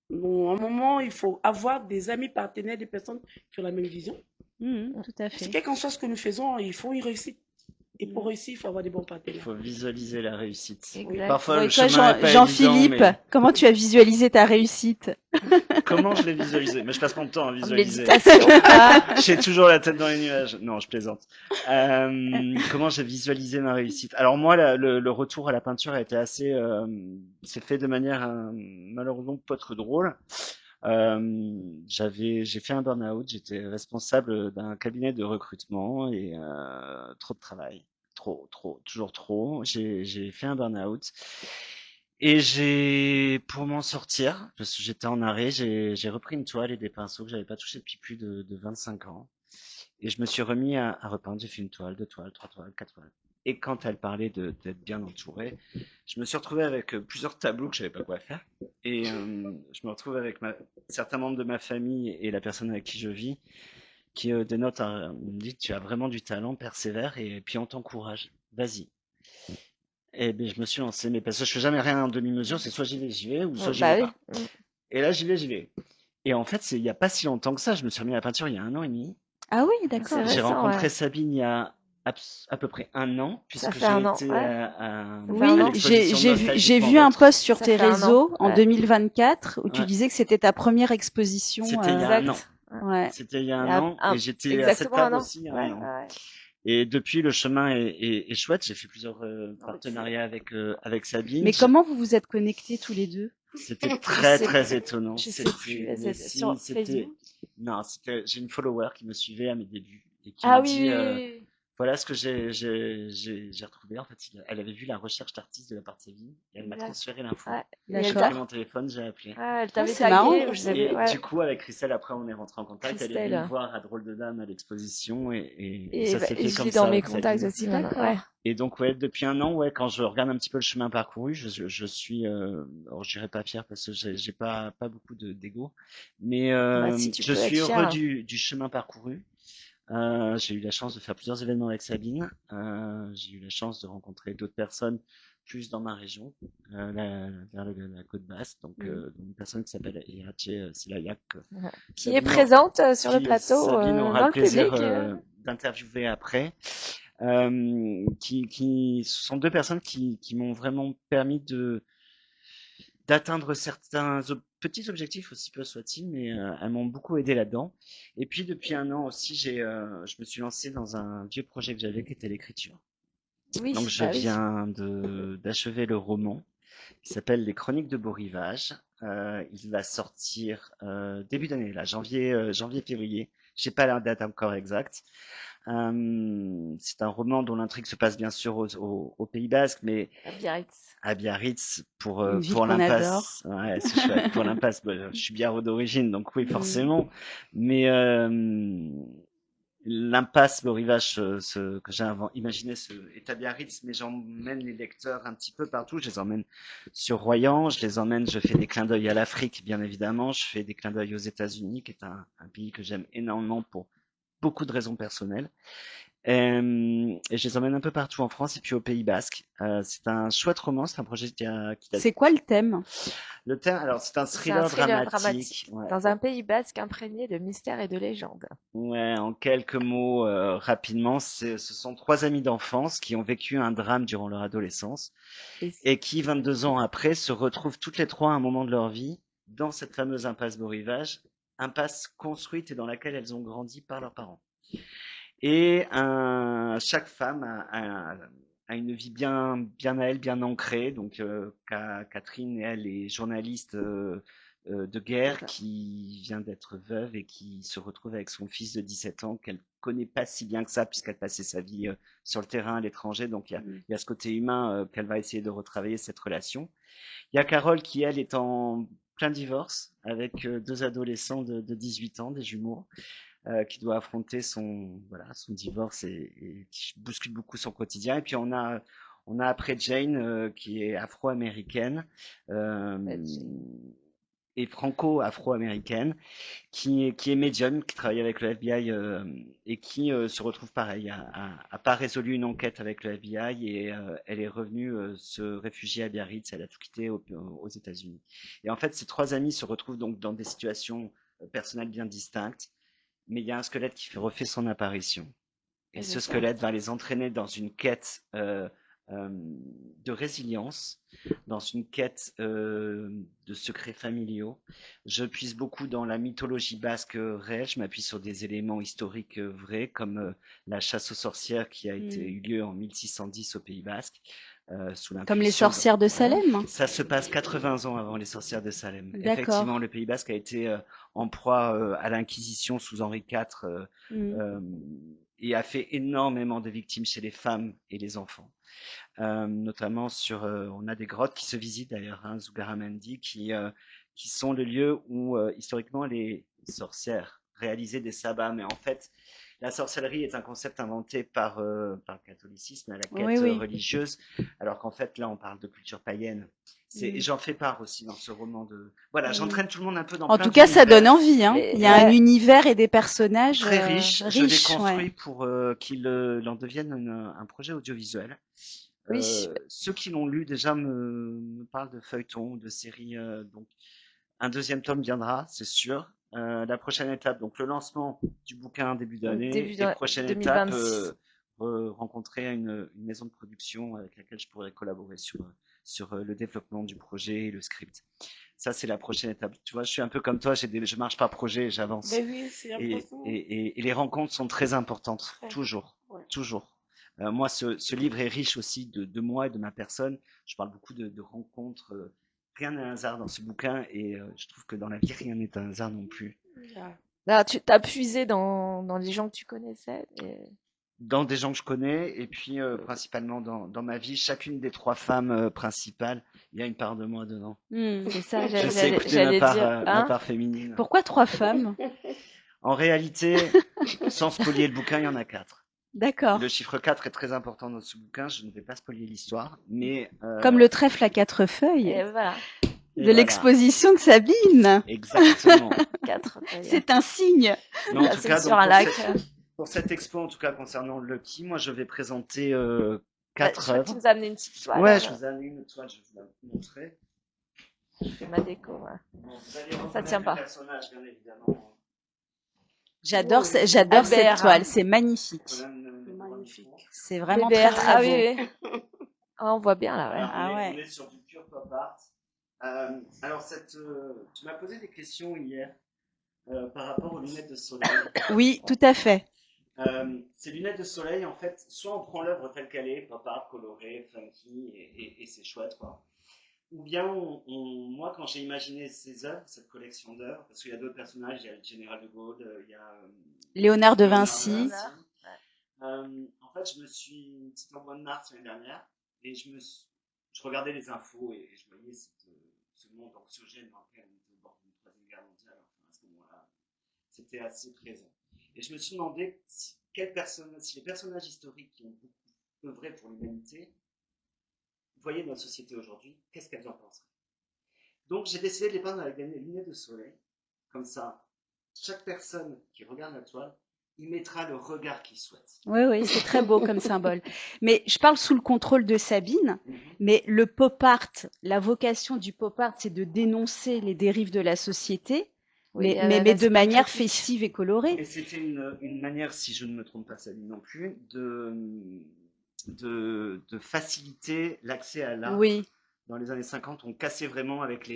Donc, à un moment, il faut avoir des amis partenaires, des personnes qui ont la même vision. Mm, tout à Parce que fait. quel qu'en soit ce que nous faisons, il faut y réussir. Et pour Mm. réussir, il faut avoir des bons Il partenaires. faut visualiser la réussite. Exact. Parfois, Bon, le et toi, chemin n'est pas Jean-Philippe, évident, mais comment tu as visualisé ta réussite? comment je l'ai visualisé? Mais je passe mon temps à En visualiser. méditation. Ah, J'ai toujours la tête dans les nuages. Non, je plaisante. Comment j'ai visualisé ma réussite? Alors moi, le retour à la peinture a été assez, c'est fait de manière malheureusement pas trop drôle. J'ai fait un burn-out. J'étais responsable d'un cabinet de recrutement et trop de travail, toujours trop. J'ai fait un burn-out. Et pour m'en sortir, parce que j'étais en arrêt, j'ai repris une toile et des pinceaux que j'avais pas touché depuis plus de 25 ans. Et je me suis remis à repeindre. J'ai fait une toile, deux toiles, trois toiles, quatre toiles. Et quand elle parlait d'être bien entouré, je me suis retrouvé avec plusieurs tableaux que je savais pas quoi faire. Et je me retrouve avec certains membres de ma famille et la personne avec qui je vis qui dénote, me dit tu as vraiment du talent, persévère et puis on t'encourage. Vas-y. Et ben, je me suis lancé, mais parce que je fais jamais rien en demi-mesure, c'est soit j'y vais, ou soit j'y Bah vais oui. pas. Et là, j'y vais. Et en fait, il y a pas si longtemps que ça, je me suis remis à la peinture il y a 1 an et demi. Ah oui, C'est d'accord. J'ai récent, rencontré ouais. Sabine il y a à peu près 1 an, Ça puisque fait j'ai 1 an, été ouais. Ça fait Oui, 1 à an. l'exposition j'ai Nostalgiquement vu un Vôtre. post sur Ça tes fait 1 an, réseaux en ouais. 2024 où tu Ouais, disais que c'était ta première exposition. c'était il y a un an. Exact. Ouais. Ouais. C'était il y a Il y un a an, et j'étais à cette exactement 1 table an. aussi il y a un Ouais, an. ouais. Et depuis, le chemin est chouette. J'ai fait plusieurs Non, mais partenariats avec Sabine. Mais comment vous vous êtes connectés tous les deux? C'était je très, sais, très étonnant. je sais plus. Mais C'est si, sur Facebook? non, j'ai une follower qui me suivait à mes débuts et qui Ah m'a oui, dit, oui, oui, oui. voilà ce que j'ai retrouvé. En fait, elle avait vu la recherche d'artistes de la part de Séville et elle m'a Exact. transféré l'info. Ouais. Et J'ai elle D'accord. pris t'a, mon téléphone, j'ai appelé. ouais, elle Ah, t'avait c'est marrant. tagué ou je sais Et plus. Ouais. du coup, avec Christelle, après, on est rentré en contact. Elle est venue me Christelle. voir à Drôle de Dame à l'exposition et ça s'est Et fait je l'ai comme dans ça mes avec contacts Sabine. aussi maintenant. Ouais. D'accord. Et donc, ouais, depuis 1 an, ouais, quand je regarde un petit peu le chemin parcouru, je suis, alors je dirais pas fier parce que j'ai pas beaucoup d'ego, mais Bah si, tu je peux être suis heureux fier. du chemin parcouru. J'ai eu la chance de faire plusieurs événements avec Sabine. J'ai eu la chance de rencontrer d'autres personnes plus dans ma région, vers la côte basse. Donc, une personne qui s'appelle Irache Selayak, Qui est Sabine, présente sur le plateau, Sabine aura dans le le plaisir public. d'interviewer après. Ce sont deux personnes qui m'ont vraiment permis d'atteindre certains petits objectifs, aussi peu soient-ils, mais elles m'ont beaucoup aidé là-dedans. Et puis depuis 1 an aussi, je me suis lancé dans un vieux projet que j'avais qui était l'écriture. Oui, Donc je bah oui. viens d'achever le roman qui s'appelle Les Chroniques de Beau Rivage. Il va sortir début d'année, là, janvier-février. J'ai pas la date encore exacte. C'est un roman dont l'intrigue se passe bien sûr au Pays Basque, mais À Biarritz. à Biarritz Une ville pour qu'on adore. l'impasse. Ouais, c'est chouette. Pour l'impasse, bah, je suis biarro d'origine, donc oui, Mm. forcément. Mais l'impasse, le rivage que j'ai imaginé est à Biarritz, mais j'emmène les lecteurs un petit peu partout. Je les emmène sur Royan, je fais des clins d'œil à l'Afrique, bien évidemment. Je fais des clins d'œil aux États-Unis, qui est un pays que j'aime énormément pour beaucoup de raisons personnelles. Et je les emmène un peu partout en France et puis au Pays Basque. C'est un chouette roman, c'est un projet qui date. C'est quoi le thème? Le thème, alors c'est un C'est un thriller thriller dramatique. dramatique Ouais. dans un Pays basque imprégné de mystères et de légendes. Ouais, en quelques mots, rapidement, ce sont trois amis d'enfance qui ont vécu un drame durant leur adolescence Et et qui, 22 ans après, se retrouvent toutes les trois à un moment de leur vie dans cette fameuse impasse Beau Rivage, impasse construite et dans laquelle elles ont grandi par leurs parents. Et chaque femme a une vie bien à elle, bien ancrée. Donc Catherine, elle, est journaliste de guerre qui vient d'être veuve et qui se retrouve avec son fils de 17 ans qu'elle connaît pas si bien que ça puisqu'elle passait sa vie sur le terrain à l'étranger. Donc il y a ce côté humain qu'elle va essayer de retravailler cette relation. Il y a Carole qui, elle, est en plein divorce avec deux adolescents de 18 ans, des jumeaux qui doit affronter son divorce et qui bouscule beaucoup son quotidien. Et puis on a après Jane qui est afro-américaine euh, et franco-afro-américaine qui est médium, qui travaille avec le FBI et qui se retrouve pareil, a pas résolu une enquête avec le FBI et elle est revenue se réfugier à Biarritz, elle a tout quitté aux États-Unis. Et en fait, ces trois amis se retrouvent donc dans des situations personnelles bien distinctes, mais il y a un squelette qui refait son apparition. Et ce squelette va les entraîner dans une quête de résilience, dans une quête de secrets familiaux. Je puise beaucoup dans la mythologie basque réelle, je m'appuie sur des éléments historiques vrais, comme la chasse aux sorcières qui a eu lieu en 1610 au Pays Basque. Comme les sorcières de Salem? Ça se passe 80 ans avant les sorcières de Salem. D'accord. Effectivement, le Pays Basque a été en proie à l'Inquisition sous Henri IV et a fait énormément de victimes chez les femmes et les enfants. Notamment on a des grottes qui se visitent d'ailleurs, hein, Zugarramurdi, qui sont le lieu où historiquement les sorcières réalisaient des sabbats, mais en fait la sorcellerie est un concept inventé par le catholicisme à la quête religieuse, alors qu'en fait là on parle de culture païenne. J'en fais part aussi dans ce roman Voilà, j'entraîne tout le monde un peu dans En plein tout cas, ça d'univers. donne envie, hein. Il y a un univers et des personnages très riches. Je l'ai construit ouais. pour qu'il en devienne un projet audiovisuel. Oui. Ceux qui l'ont lu déjà me parlent de feuilletons, de séries. Donc, un deuxième tome viendra, c'est sûr. La prochaine étape, donc le lancement du bouquin début d'année, Début et de prochaine étape, 2026. rencontrer une maison de production avec laquelle je pourrais collaborer sur le développement du projet et le script. Ça, c'est la prochaine étape. Tu vois, je suis un peu comme toi, je marche par projet, j'avance. Ben oui, c'est important. Et les rencontres sont très importantes, Très. toujours, Ouais. toujours. Moi, ce livre est riche aussi de moi et de ma personne. Je parle beaucoup de rencontres. Rien n'est un hasard dans ce bouquin et je trouve que dans la vie, rien n'est un hasard non plus. Yeah. Là, tu t'as puisé dans les gens que tu connaissais. Dans des gens que je connais et puis principalement dans ma vie, chacune des 3 femmes principales, il y a une part de moi dedans. C'est ça, Je sais écouter ma dire. Hein? part féminine. Pourquoi 3 femmes? En réalité, sans spoiler le bouquin, il y en a 4. D'accord. Le chiffre 4 est très important dans ce bouquin. Je ne vais pas spoiler l'histoire, mais Comme le trèfle à 4 feuilles Et voilà, et de voilà. l'exposition de Sabine. Exactement. 4 feuilles. C'est un signe. Mais en Là, tout c'est cas, sur donc, un lac. pour cette expo, en tout cas concernant Lucky, moi je vais présenter Bah, 4 je crois que tu œuvres. nous as amené une petite toile. Ouais, je vous ai amené une toile, je vais vous la montrer. C'est ma déco. Ouais. Bon, vous allez Ça reconnaître tient le pas. personnage, bien évidemment. J'adore Oui. j'adore cette Albert, toile, hein. c'est magnifique. Magnifique. C'est vraiment BBR. très très Ah beau. oui, oui. Ah, on voit bien là, ouais. Alors, Ah ouais. on est sur du pur pop art. Alors, tu m'as posé des questions hier par rapport aux lunettes de soleil. Oui, tout à fait. Ces lunettes de soleil, en fait, soit on prend l'œuvre telle qu'elle est, pop art, colorée, funky, et c'est chouette, quoi. Ou bien, moi, quand j'ai imaginé ces œuvres, cette collection d'œuvres, parce qu'il y a d'autres personnages, il y a le général de Gaulle, il y a Léonard de Léonard Vinci. En fait, c'était en mois de mars l'année dernière, et je regardais les infos et je voyais ce monde anxiogène dans lequel on était au bord d'une troisième guerre mondiale. Enfin, à ce moment-là, c'était assez présent. Et je me suis demandé si les personnages historiques qui ont beaucoup œuvré pour l'humanité voyaient notre société aujourd'hui, qu'est-ce qu'elles en penseraient. Donc, j'ai décidé de les peindre avec des lunettes de soleil, comme ça. Chaque personne qui regarde la toile, il mettra le regard qu'il souhaite. Oui, oui, c'est très beau comme symbole. Mais je parle sous le contrôle de Sabine, mais le pop art, la vocation du pop art, c'est de dénoncer les dérives de la société, Oui, mais de l'aspect manière critique. festive et colorée. Et c'était une manière, si je ne me trompe pas, Sabine non plus, de faciliter l'accès à l'art. Oui, Dans les années 50, on cassait vraiment avec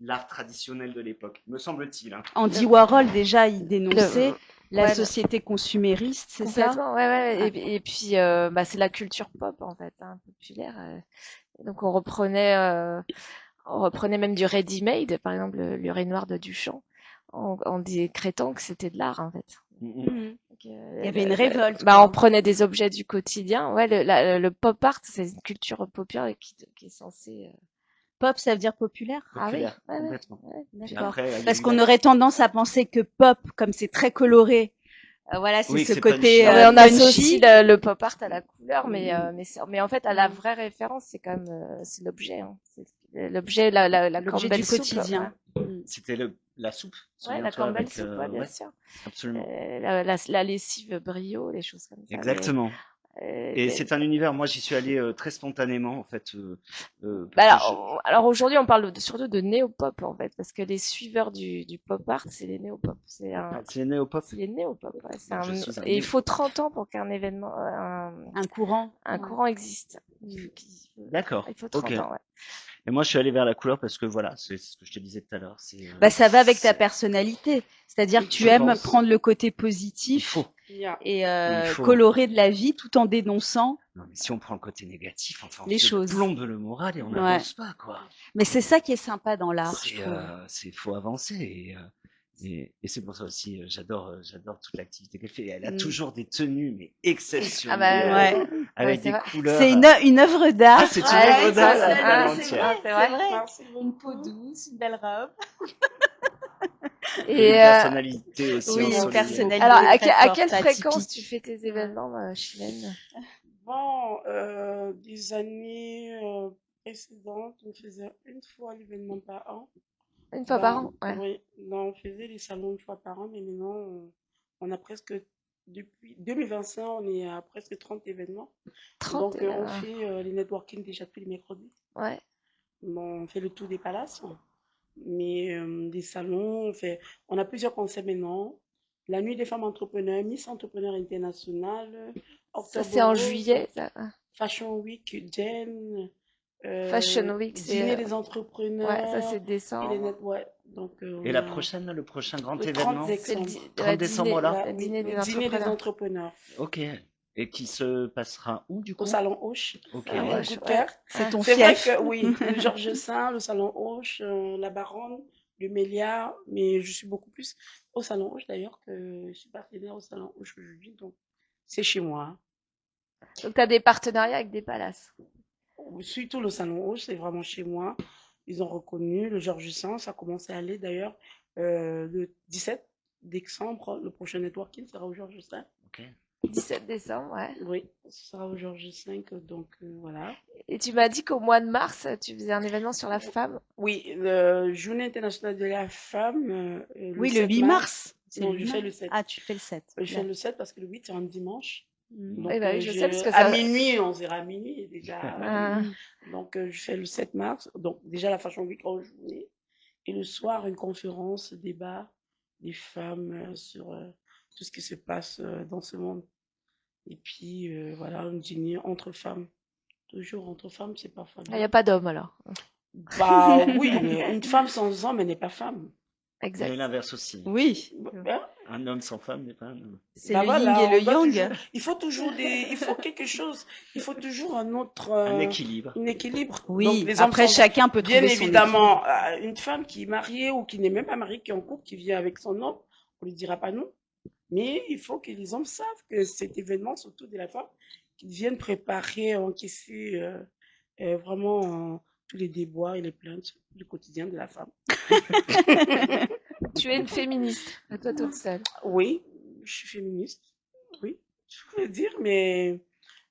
l'art traditionnel de l'époque, me semble-t-il. Hein. Andy Warhol, déjà, il dénonçait la ouais, société consumériste, c'est ça? complètement, ouais. Et puis, bah, c'est la culture pop, en fait, hein, populaire. Donc, on reprenait même du ready-made, par exemple, l'urinoir de Duchamp, en décrétant que c'était de l'art, en fait. Mhm. Donc, Il y avait une révolte. Bah, quoi. on prenait des objets du quotidien. Ouais, le pop art, c'est une culture populaire qui est censée. Pop, ça veut dire populaire? Populaire, Ah oui, complètement. Puis D'accord. après, il y a Parce eu qu'on aurait tendance à penser que pop, comme c'est très coloré, voilà, c'est Oui, ce c'est côté punchy. Non, mais on punchy. associe le pop art à la couleur, mais en fait, à la vraie référence, c'est quand même c'est l'objet. Hein. C'est l'objet, la L'objet Campbell du soup, quotidien. C'était la soupe, Ouais, la souviens-toi, Campbell avec... soup, ouais, bien ouais, sûr. absolument. La lessive brio, les choses comme ça. Exactement. Et c'est un univers, moi j'y suis allé très spontanément en fait. Bah parce que alors aujourd'hui on parle surtout de néo-pop en fait, parce que les suiveurs du pop art c'est les néo-pop. c'est les néo-pop. C'est les néo-pop. Ouais. Je suis un Et il faut 30 ans pour qu'un événement, Un courant. un courant existe. D'accord. Il faut 30 Ok. ans. Ouais. Et moi je suis allé vers la couleur parce que voilà, c'est ce que je te disais tout à l'heure. Bah, ça va avec ta personnalité. C'est-à-dire que tu Je aimes pense. prendre le côté Il positif faut. Yeah. et Il faut. colorer de la vie tout en dénonçant Non mais si on prend le côté négatif, enfin les on choses. plombe le moral et on Ouais. n'avance pas quoi. Mais c'est ça qui est sympa dans l'art, je trouve. C'est faut avancer et c'est pour ça aussi j'adore toute l'activité qu'elle fait. Elle a toujours des tenues mais exceptionnelles Ah bah, Ouais. avec c'est des vrai. couleurs. C'est une œuvre d'art. Ah, c'est une œuvre d'art, c'est à vrai, entière. c'est vrai. Merci beaucoup. Une peau douce, une belle robe. Et une personnalité aussi Oui, une ensoleillée. personnalité. alors très à forte, quelle atypique. fréquence tu fais tes événements, Chilène? Bon, des années précédentes, on faisait une fois l'événement par an. Une fois par an? Ouais. Oui, non, on faisait les salons une fois par an, mais maintenant, on a presque depuis 2025, on est à presque 30 événements. 30 Donc, on fait les networking déjà tous les mercredis. Ouais. Bon, on fait le tour des palaces, mais des salons. On a plusieurs concepts maintenant. La nuit des femmes entrepreneurs, Miss Entrepreneur International, Ça, Octobre c'est en Rose, juillet. Ça. Fashion Week, Jen, Fashion Week, Dîner c'est. des Ouais, ça, entrepreneurs c'est et les décembre. net. Ouais, donc, Et on la a prochaine, le prochain grand le 30 événement, C'est le décembre. 30 dîner, décembre là? le Oui, dîner le des dîner des entrepreneurs. entrepreneurs Ok. Et qui se passera où du au coup? Salon Hoche. Ok, Ça Mon ouais. coup de ouais. cœur. C'est ton C'est vrai fief. que oui, le Georges Saint, le Salon Hoche, la Baronne, le Méliard, mais je suis beaucoup plus au Salon Hoche d'ailleurs que je suis partenaire au Salon Hoche aujourd'hui, donc c'est chez moi. Donc, tu as des partenariats avec des palaces. Surtout le Salon Hoche, c'est vraiment chez moi. Ils ont reconnu le Georges Saint, ça commence à aller d'ailleurs le 17 décembre, le prochain networking sera au Georges Saint. Ok. 17 décembre, ouais. Oui, ce sera au Georges V, donc voilà. Et tu m'as dit qu'au mois de mars, tu faisais un événement sur la femme. Oui, la Journée internationale de la femme, le Oui, le 7 8 mars. mars. C'est Non, le je 8 fais mars. le 7. Ah, tu fais le 7. Je fais le 7 parce que le 8, c'est un dimanche. Mm. Donc, Eh ben oui, je sais parce que à ça. minuit, on sera à minuit déjà. Ah, Donc, je fais le 7 mars. Donc, déjà la Fashion Week en journée. Et le soir, une conférence, débat des femmes sur tout ce qui se passe dans ce monde. Et puis, voilà, un dîner entre femmes. Toujours entre femmes, c'est parfois il n'y bien. a pas d'homme alors. Bah oui, mais une femme sans homme, elle n'est pas femme. Et Exact. l'inverse aussi. Oui, Hein? Un homme sans femme n'est pas un homme. c'est Bah le yin voilà, et le on doit yang. toujours, il faut quelque chose, il faut toujours un autre, Un équilibre. un équilibre. Donc Oui, les hommes après sont, chacun peut bien trouver son évidemment, équilibre. une femme qui est mariée ou qui n'est même pas mariée, qui est en couple, qui vient avec son homme, on lui dira pas non. Mais il faut que les hommes savent que cet événement, surtout de la femme, qu'ils viennent préparer, encaisser vraiment tous les déboires et les plaintes du quotidien de la femme. Tu es une féministe, à toi toute seule. Oui, je suis féministe. Oui, je peux le dire, mais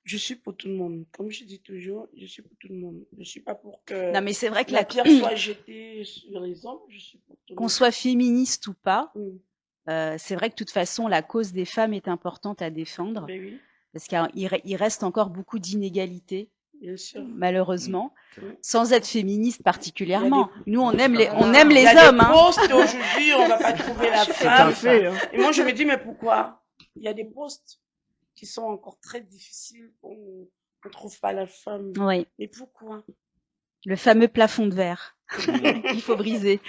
je suis pour tout le monde. Comme je dis toujours, je suis pour tout le monde. Je suis pas pour que Non, mais c'est vrai que la pierre soit jetée sur les hommes. Je suis pour tout le qu'on monde. soit féministe ou pas, Mm. c'est vrai que de toute façon, la cause des femmes est importante à défendre, Ben oui, parce qu'il reste encore beaucoup d'inégalités, bien sûr. malheureusement, C'est vrai. sans être féministe Il y a particulièrement. des, Nous, on Non, aime c'est les, pas on faux. aime il y les a des hommes, hein. postes aujourd'hui, on va pas trouver la Je suis C'est un femme. fait, hein. Et moi, je me dis, mais pourquoi? Il y a des postes qui sont encore très difficiles, on ne trouve pas la femme. Oui, Mais pourquoi? le fameux plafond de verre Mm. qu'il faut briser.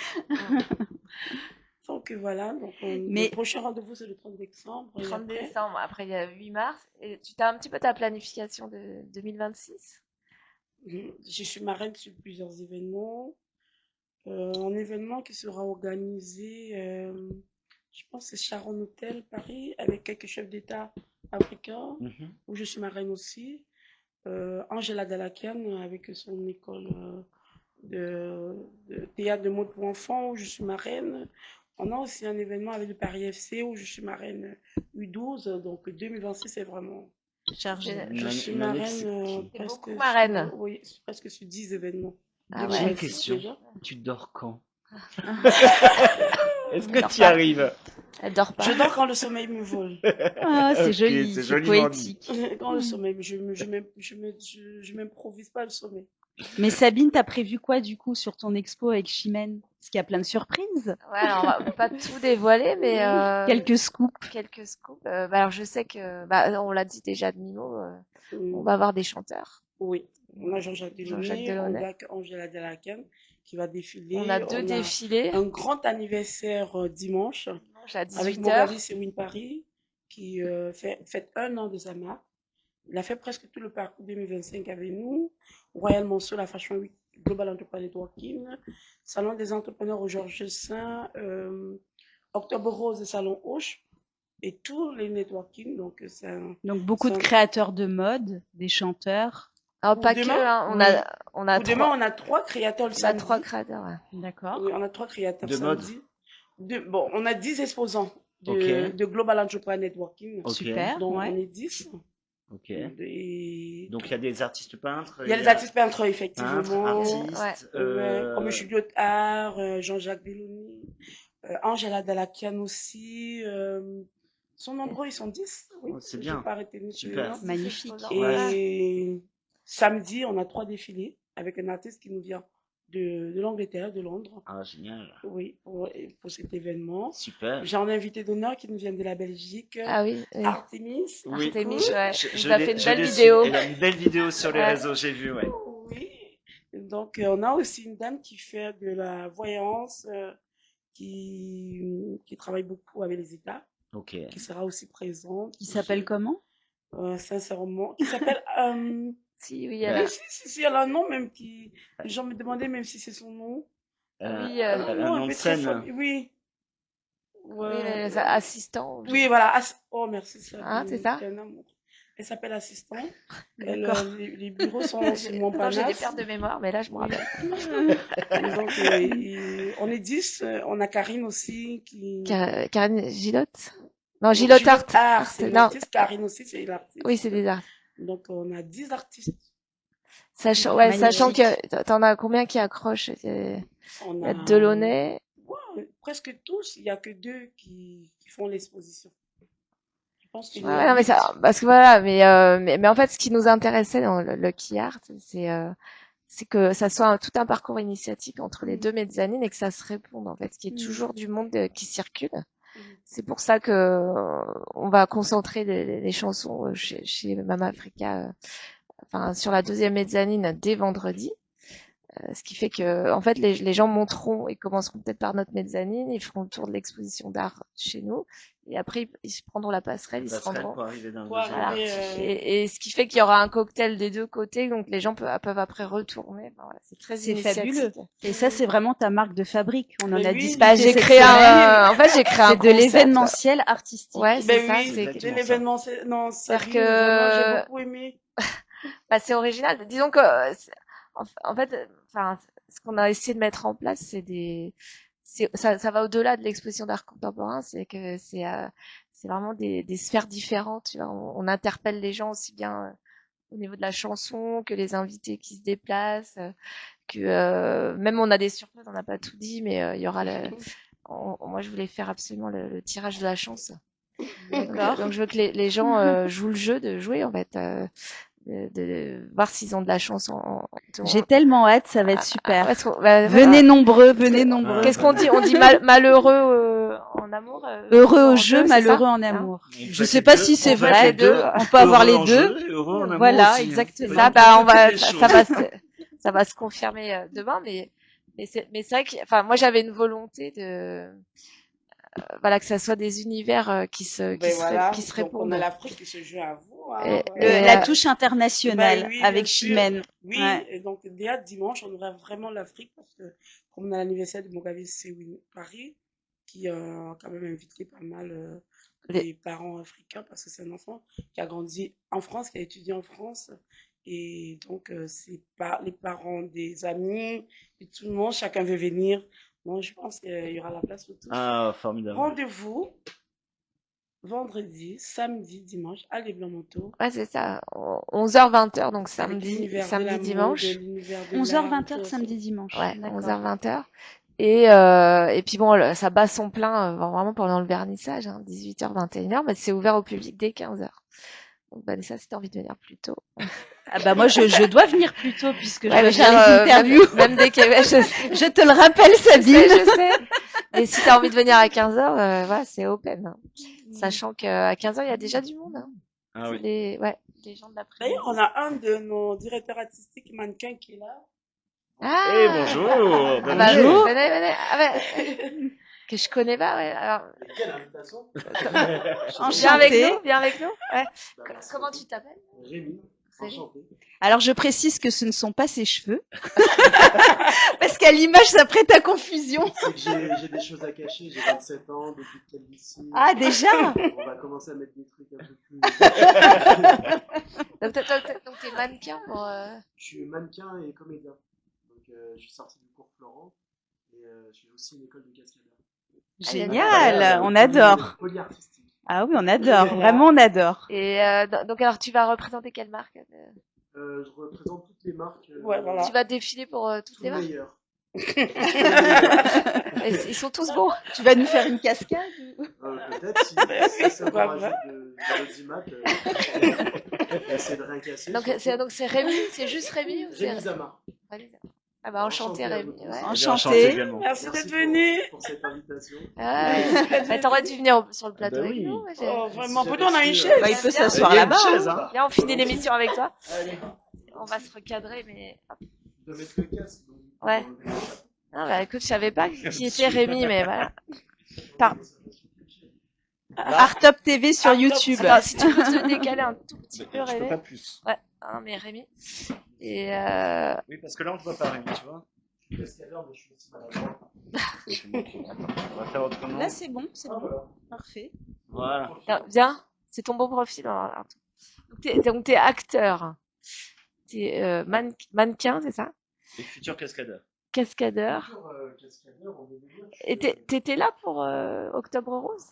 Donc voilà, donc le Mais prochain rendez-vous c'est le 30 décembre et 30 après, décembre, après il y a 8 mars. Et tu as un petit peu ta planification de 2026? je suis marraine sur plusieurs événements. Un événement qui sera organisé, je pense que c'est Sharon Hotel Paris avec quelques chefs d'État africains Mhm. où je suis marraine aussi. Angela Dalakian avec son école de théâtre de mode pour enfants où je suis marraine. On a aussi un événement avec le Paris FC où je suis marraine U12. Donc 2026, c'est vraiment. chargé. Je suis Une année marraine qui- T'es presque beaucoup marraine. sur, oui, presque sur 10 événements. Ah J'ai une ouais. 2026 question. déjà. Tu dors quand? Est-ce Elle que dort tu y pas. arrives? Elle dort pas. Je dors quand le sommeil me vole. Ah, c'est Ok, joli, c'est c'est joliment dit. poétique. Quand le sommeil, je m'improvise pas le sommeil. Mais Sabine, t'as prévu quoi du coup sur ton expo avec Chimène? Parce qu'il y a plein de surprises. Ouais, alors on va pas tout dévoiler, mais Quelques scoops. quelques scoops. Bah, alors je sais que, bah, on l'a dit déjà de Mimo, on va avoir des chanteurs. Oui, on a Jean-Jacques Jean-Jacques Delaunay, on Delaunay. a Angela Dalakian qui va défiler. On a 2 défilés. un grand anniversaire dimanche Dimanche à avec 18h. Mogali Sewin Paris qui fête 1 an de sa marque. Il a fait presque tout le parcours 2025 avec nous. Royal Monceau, la Fashion Week, Global Entrepreneur Networking, Salon des entrepreneurs au Georges Saint, Octobre Rose, Salon Hoche et tous les networking. Donc, Donc beaucoup de c'est un- créateurs de mode, des chanteurs. Alors Pour pas demain, que, hein, oui. on a pour demain, trois, on a 3 créateurs le on a samedi. 3 créateurs. Ouais. D'accord. Oui, on a 3 créateurs De mode. samedi. Bon, on a 10 exposants Ok. de Global Entrepreneur Networking. Ok. Super. Donc, Ouais. on est 10. Ok. Et Donc il y a des artistes peintres. il y a les artistes peintres, effectivement. Peintres, artistes. Comme le studio d'art, Jean-Jacques Delaunay, Angela Dalakian aussi, sont nombreux, ils sont 10. Oui, Oh, c'est j'ai bien. pas retenu Super. celui-là. Magnifique. Ouais. Et samedi, on a 3 défilés avec un artiste qui nous vient de l'Angleterre, de Londres. Ah, génial. Oui, pour cet événement. Super. J'ai un invité d'honneur qui nous vient de la Belgique, Ah oui, oui. Artemis. Oui. Artemis, Coucou. ouais. Je Il nous a fait une je belle l'ai vidéo. suivi. Elle a une belle vidéo sur les Ouais. réseaux, j'ai vu, ouais. Oui. Donc, on a aussi une dame qui fait de la voyance, qui travaille beaucoup avec les États, Ok. qui sera aussi présente. Il s'appelle comment? Sincèrement, qui s'appelle. Si, oui, Ben, Oui, si, elle a un nom même qui. Les gens me demandaient même si c'est son nom. oui, Elle a un un nom un nom de peu très scène. familier. Oui. oui, Ouais. les assistants. Oui, voilà. Oh, merci, ça. Hein, c'est ça? t'es un amour. Elle s'appelle Assistant. D'accord. Les bureaux sont sur Pourtant, j'ai des Montparnasse. pertes de mémoire, mais là, je me Oui. rappelle. Et donc, on est 10. On a Karine aussi qui. Karine Gilotte? Non, Gilotte Art. C'est une Non, artiste. Karine aussi, c'est une artiste. oui, c'est des arts. Donc, on a 10 artistes. Sachant Magnifique. que t'en as combien qui accrochent? Il On y a a Delaunay. ouais, presque tous. Il n'y a que 2 qui font l'exposition. Je pense qu'il y Ouais, a non, mais 8. ça, parce que voilà, mais en fait, ce qui nous intéressait dans le Key Art, c'est que ça soit tout un parcours initiatique entre les deux mezzanines et que ça se réponde, en fait, qu'il y ait toujours du monde qui circule. C'est pour ça que on va concentrer les chansons chez Mama Africa, enfin, sur la deuxième mezzanine dès vendredi. Ce qui fait que, en fait, les gens monteront et commenceront peut-être par notre mezzanine, ils feront le tour de l'exposition d'art chez nous, et après ils se prendront la passerelle, ils se Passerelle rendront. pour arriver dans le Pour deuxième arriver, partie. Et ce qui fait qu'il y aura un cocktail des deux côtés, donc les gens peuvent après retourner. Enfin, voilà, c'est très C'est initiatique. fabuleux. Et ça, c'est vraiment ta marque de fabrique. On en Mais a oui. discuté Bah, j'ai cette créé semaine. en fait, j'ai créé un C'est de concept. l'événementiel artistique. Ouais, c'est Ben ça. oui, C'est c'est exactement l'événement. Non, C'est-à-dire Sabine, vraiment, j'ai que beaucoup aimé. bah, c'est original. Disons que, en fait, enfin, ce qu'on a essayé de mettre en place, ça va au-delà de l'exposition d'art contemporain. C'est que c'est vraiment des sphères différentes. Tu vois, on interpelle les gens aussi bien au niveau de la chanson que les invités qui se déplacent, que même on a des surprises. On n'a pas tout dit, mais il y aura moi, je voulais faire absolument le tirage de la chance. D'accord. Donc, je veux que les gens jouent le jeu de jouer, en fait. De voir s'ils ont de la chance J'ai tellement hâte, ça va être super. bah, Venez nombreux, venez nombreux. Qu'est-ce qu'on dit? On dit malheureux en amour, Heureux au en jeu, c'est malheureux ça en amour. Vous Je faites sais les pas deux, si c'est on fait vrai. les deux. On peut avoir les Heureux en deux. jeu et heureux en amour Voilà, aussi, hein. exactement. Ça, Faut bah, toutes les choses. ça va se confirmer demain, mais c'est vrai que, enfin, moi, j'avais une volonté de, voilà, que ça soit des univers Ben voilà, qui se donc on répondent. a l'Afrique qui se joue à vous. Hein, Et- voilà. La touche internationale Ben oui, avec bien sûr. Chimène. Oui, Ouais. et donc déjà dimanche, on aura vraiment l'Afrique parce que comme on a l'anniversaire de Mugabe Sewin Paris, qui a quand même invité pas mal les parents africains parce que c'est un enfant qui a grandi en France, qui a étudié en France. Et donc, c'est pas les parents des amis, et tout le monde, chacun veut venir. Moi, je pense qu'il y aura la place pour tous. Ah, formidable. Rendez-vous vendredi, samedi, dimanche à Les Blancs-Manteaux. Ouais, c'est ça. 11h, 20h, donc Avec l'univers de samedi, la mode, dimanche. l'univers de 11h, l'art, 20h, tout samedi, dimanche. Ouais, D'accord. 11h, 20h. Et puis bon, ça bat son plein vraiment pendant le vernissage, hein, 18h, 21h, mais c'est ouvert au public dès 15h. Donc, Vanessa, si t'as envie de venir plus tôt. Ah bah moi je dois venir plus tôt puisque je Ouais, dois mais faire bien, les interviews. même dès que, ouais, je sais, Je te le rappelle, Sabine. je sais. Et si t'as envie de venir à 15h, voilà, c'est open, hein. Sachant qu'à 15h, il y a déjà du monde, hein. Ah oui. Les gens de l'après-midi. D'ailleurs, on a un de nos directeurs artistiques mannequins qui est là. Ah! Eh, bonjour. Ah Bonne bah, année. venez. Ah bah, que je connais pas, ouais. Alors, Quelle invitation? Enchantée. viens avec nous. Ouais. Comment tu t'appelles? Rémi, enchanté. Alors je précise que ce ne sont pas ses cheveux. Parce qu'à l'image ça prête à confusion. C'est que j'ai des choses à cacher, j'ai 27 ans, début de calvitie. Ah déjà? On va commencer à mettre des trucs un peu plus. Donc t'es mannequin pour. Je suis mannequin et comédien. Donc je suis sorti du cours Florent et j'ai aussi une école de cascadeur. Génial, on adore. Polyartistique. Ah oui, on adore, vraiment on adore. Et donc alors tu vas représenter quelle marque? Je représente toutes les marques. Ouais, voilà. Tu vas défiler pour toutes Tous les les marques? meilleurs. Et ils sont tous beaux. Tu vas nous faire une cascade? Ah, ok. peut-être si ça vous Pourquoi rajoute pas. de l'audimat, essayer de rien casser. Donc c'est Rémi, c'est juste Rémi ou c'est Rémi Zamar. Rémi. Ah bah enchanté Enchanté à Rémi. vous tous. Ouais. Eh bien, Enchanté. également. Merci Merci d'être venu. pour cette invitation. Ah ouais. Merci d'être Bah, t'aurais dû venir sur le plateau bah avec oui. nous. Oh, vraiment. Si Pourtant, on a une j'avais su, chaise. Bah, il peut Viens, s'asseoir Il y a une là-bas. chaise, Hein. hein. Viens, on finit l'émission avec toi. Allez, On va se recadrer, mais. je dois mettre le casque. Donc, Ouais. Non, bah écoute, je savais pas qui était Rémi, mais voilà. Par- Art Top TV sur Art Top. YouTube. Alors, si tu peux te décaler un tout petit peu, Je peux Rémi. pas plus. Ouais, ah, non, mais Rémi. Et Oui, parce que là, on te voit pas, Rémi, tu vois. Cascadeur, mais je suis aussi maladroit. On va faire autrement. Là, c'est bon, c'est Ah, bon. voilà. Parfait. Voilà. non, viens, c'est ton beau profil. Alors, donc t'es acteur, t'es mannequin, c'est ça? Et futur cascadeur. Cascadeur. Toujours, cascadeur, on veut dire, je Et suis, t'étais là pour Octobre Rose?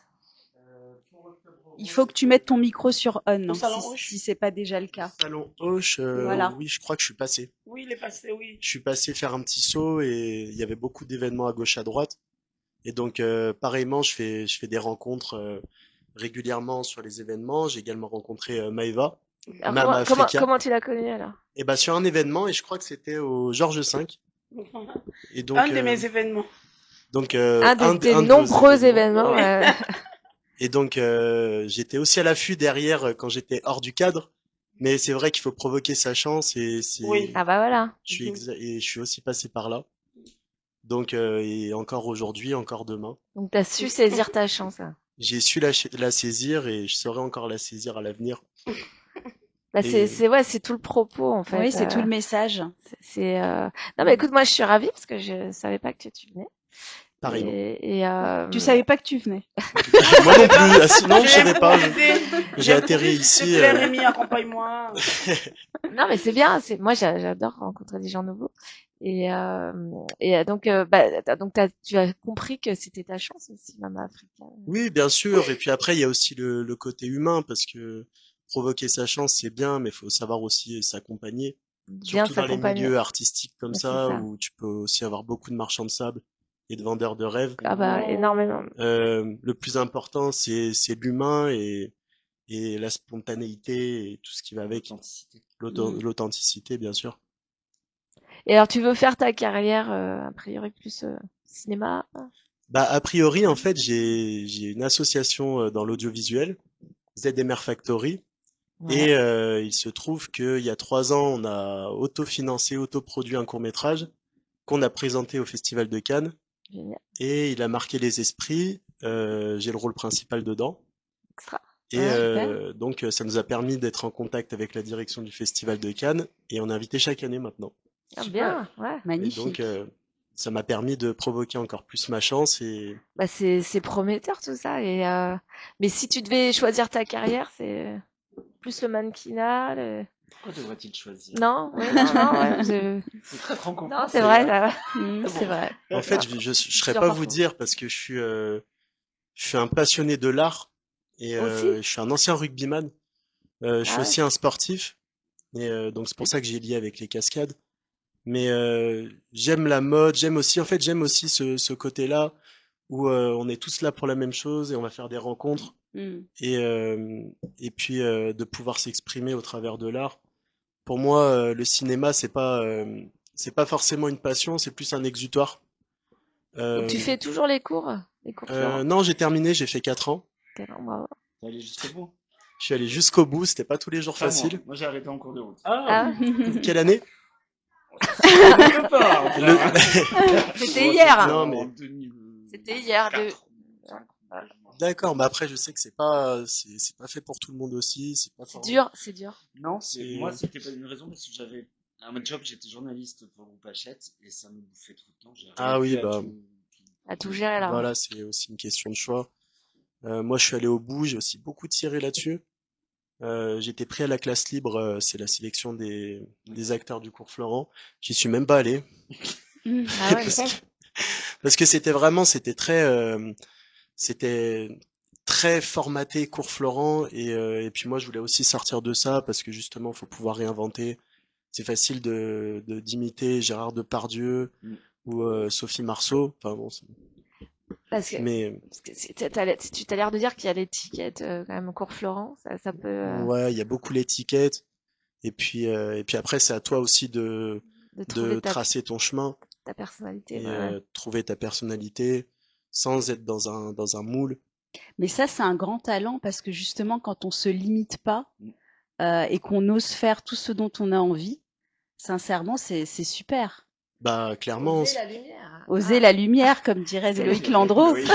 pour Octobre Il faut que tu mettes ton micro sur on, Au Salon si, Hoche. si c'est pas déjà le cas. Salon Hoche, Voilà. oui, je crois que je suis passé. Oui, il est passé, oui. Je suis passé faire un petit saut et il y avait beaucoup d'événements à gauche à droite. Et donc, pareillement, je fais des rencontres régulièrement sur les événements. J'ai également rencontré Maëva, Alors, Mama comment Africa. comment tu l'as connue alors? Et bah sur un événement, et je crois que c'était au Georges V. Et donc, Un de mes événements. donc Un de tes vos nombreux événements. Oui. Et donc, j'étais aussi à l'affût derrière quand j'étais hors du cadre. Mais c'est vrai qu'il faut provoquer sa chance et Oui. Ah bah voilà. et je suis aussi passé par là. Donc, et encore aujourd'hui, encore demain. Donc t'as su saisir ta chance. Là, J'ai su la saisir et je saurai encore la saisir à l'avenir. Là Et- c'est tout le propos en fait. Oui, c'est tout le message. Non mais écoute, moi je suis ravie parce que je savais pas que tu venais. Pareillement. Tu savais pas que tu venais. Moi non plus. Ah, non, je savais pas. J'ai J'ai atterri S'il ici. te plaît, Rémi, accompagne-moi. Non mais c'est bien. Moi j'adore rencontrer des gens nouveaux. Donc tu as compris que c'était ta chance aussi, Mama Africa. Oui, bien sûr. Et puis après, il y a aussi le côté humain parce que provoquer sa chance, c'est bien, mais il faut savoir aussi s'accompagner. Bien Surtout dans les s'accompagner. milieux artistiques comme C'est ça, ça. où tu peux aussi avoir beaucoup de marchands de sable et de vendeurs de rêves. Ah bah énormément. Le plus important, c'est l'humain et la spontanéité et tout ce qui va avec. L'authenticité. L'authenticité, bien sûr. Et alors tu veux faire ta carrière a priori plus cinéma? Bah, a priori, en fait, j'ai une association dans l'audiovisuel, ZMR Factory, Ouais. et il se trouve qu'il y a 3 ans, on a autofinancé, autoproduit un court-métrage qu'on a présenté au Festival de Cannes, Génial. et il a marqué les esprits. J'ai le rôle principal dedans. Extra. Et Ouais, donc, ça nous a permis d'être en contact avec la direction du Festival de Cannes, et on est invité chaque année maintenant. Ah, bien, ouais. Et Magnifique. donc, ça m'a permis de provoquer encore plus ma chance et Bah c'est prometteur tout ça. Mais si tu devais choisir ta carrière, c'est plus le mannequinat. Pourquoi devrait-il choisir? Non, ouais, non, ouais, C'est très franco. non, c'est vrai, Mm. c'est vrai. en fait, je serais Plusieurs pas parcours. vous dire parce que je suis un passionné de l'art et Aussi? je suis un ancien rugbyman. Je suis Ah ouais. aussi un sportif et donc c'est pour ça que j'ai lié avec les cascades. Mais j'aime la mode, j'aime aussi ce côté-là où on est tous là pour la même chose et on va faire des rencontres Mm. et puis de pouvoir s'exprimer au travers de l'art. Pour moi, le cinéma c'est pas forcément une passion, c'est plus un exutoire. Donc tu fais toujours les cours Florent? Non, j'ai terminé, j'ai fait 4 ans. Bravo. T'es allé jusqu'au bout. Je suis allé jusqu'au bout, c'était pas tous les jours Pas moi. facile. Moi, j'ai arrêté en cours de route. Ah, Quelle année? Quelque part, enfin. c'était hier. Non, mais- C'était hier. D'accord, mais après je sais que c'est pas fait pour tout le monde aussi, c'est pas C'est for- dur, c'est dur. Non, C'est- moi, c'était pas une raison parce que j'avais un job, j'étais journaliste pour le groupe Hachette et ça me bouffait trop de temps. J'ai Ah arrêté oui, à bah. À tout gérer là. Voilà, c'est aussi une question de choix. Moi, je suis allé au bout, j'ai aussi beaucoup tiré là-dessus. J'ai été pris à la classe libre, c'est la sélection des acteurs du cours Florent. J'y suis même pas allé. Ah ouais. Parce que c'était très formaté cours Florent et puis moi je voulais aussi sortir de ça parce que justement faut pouvoir réinventer. C'est facile d'imiter Gérard Depardieu Mm. ou Sophie Marceau. Enfin bon, Parce que, Mais parce que tu t'as l'air de dire qu'il y a l'étiquette quand même au cours Florent, ça peut ouais, il y a beaucoup l'étiquette. Et puis après, c'est à toi aussi de trouver de tracer ton chemin ta personnalité. et Ouais. trouver ta personnalité sans être dans un moule. Mais ça, c'est un grand talent parce que justement, quand on se limite pas Mm. et qu'on ose faire tout ce dont on a envie, sincèrement, c'est super. Bah, clairement, Oser la lumière. Oser la lumière, comme dirait C'est Loïc le- Landreau. oui.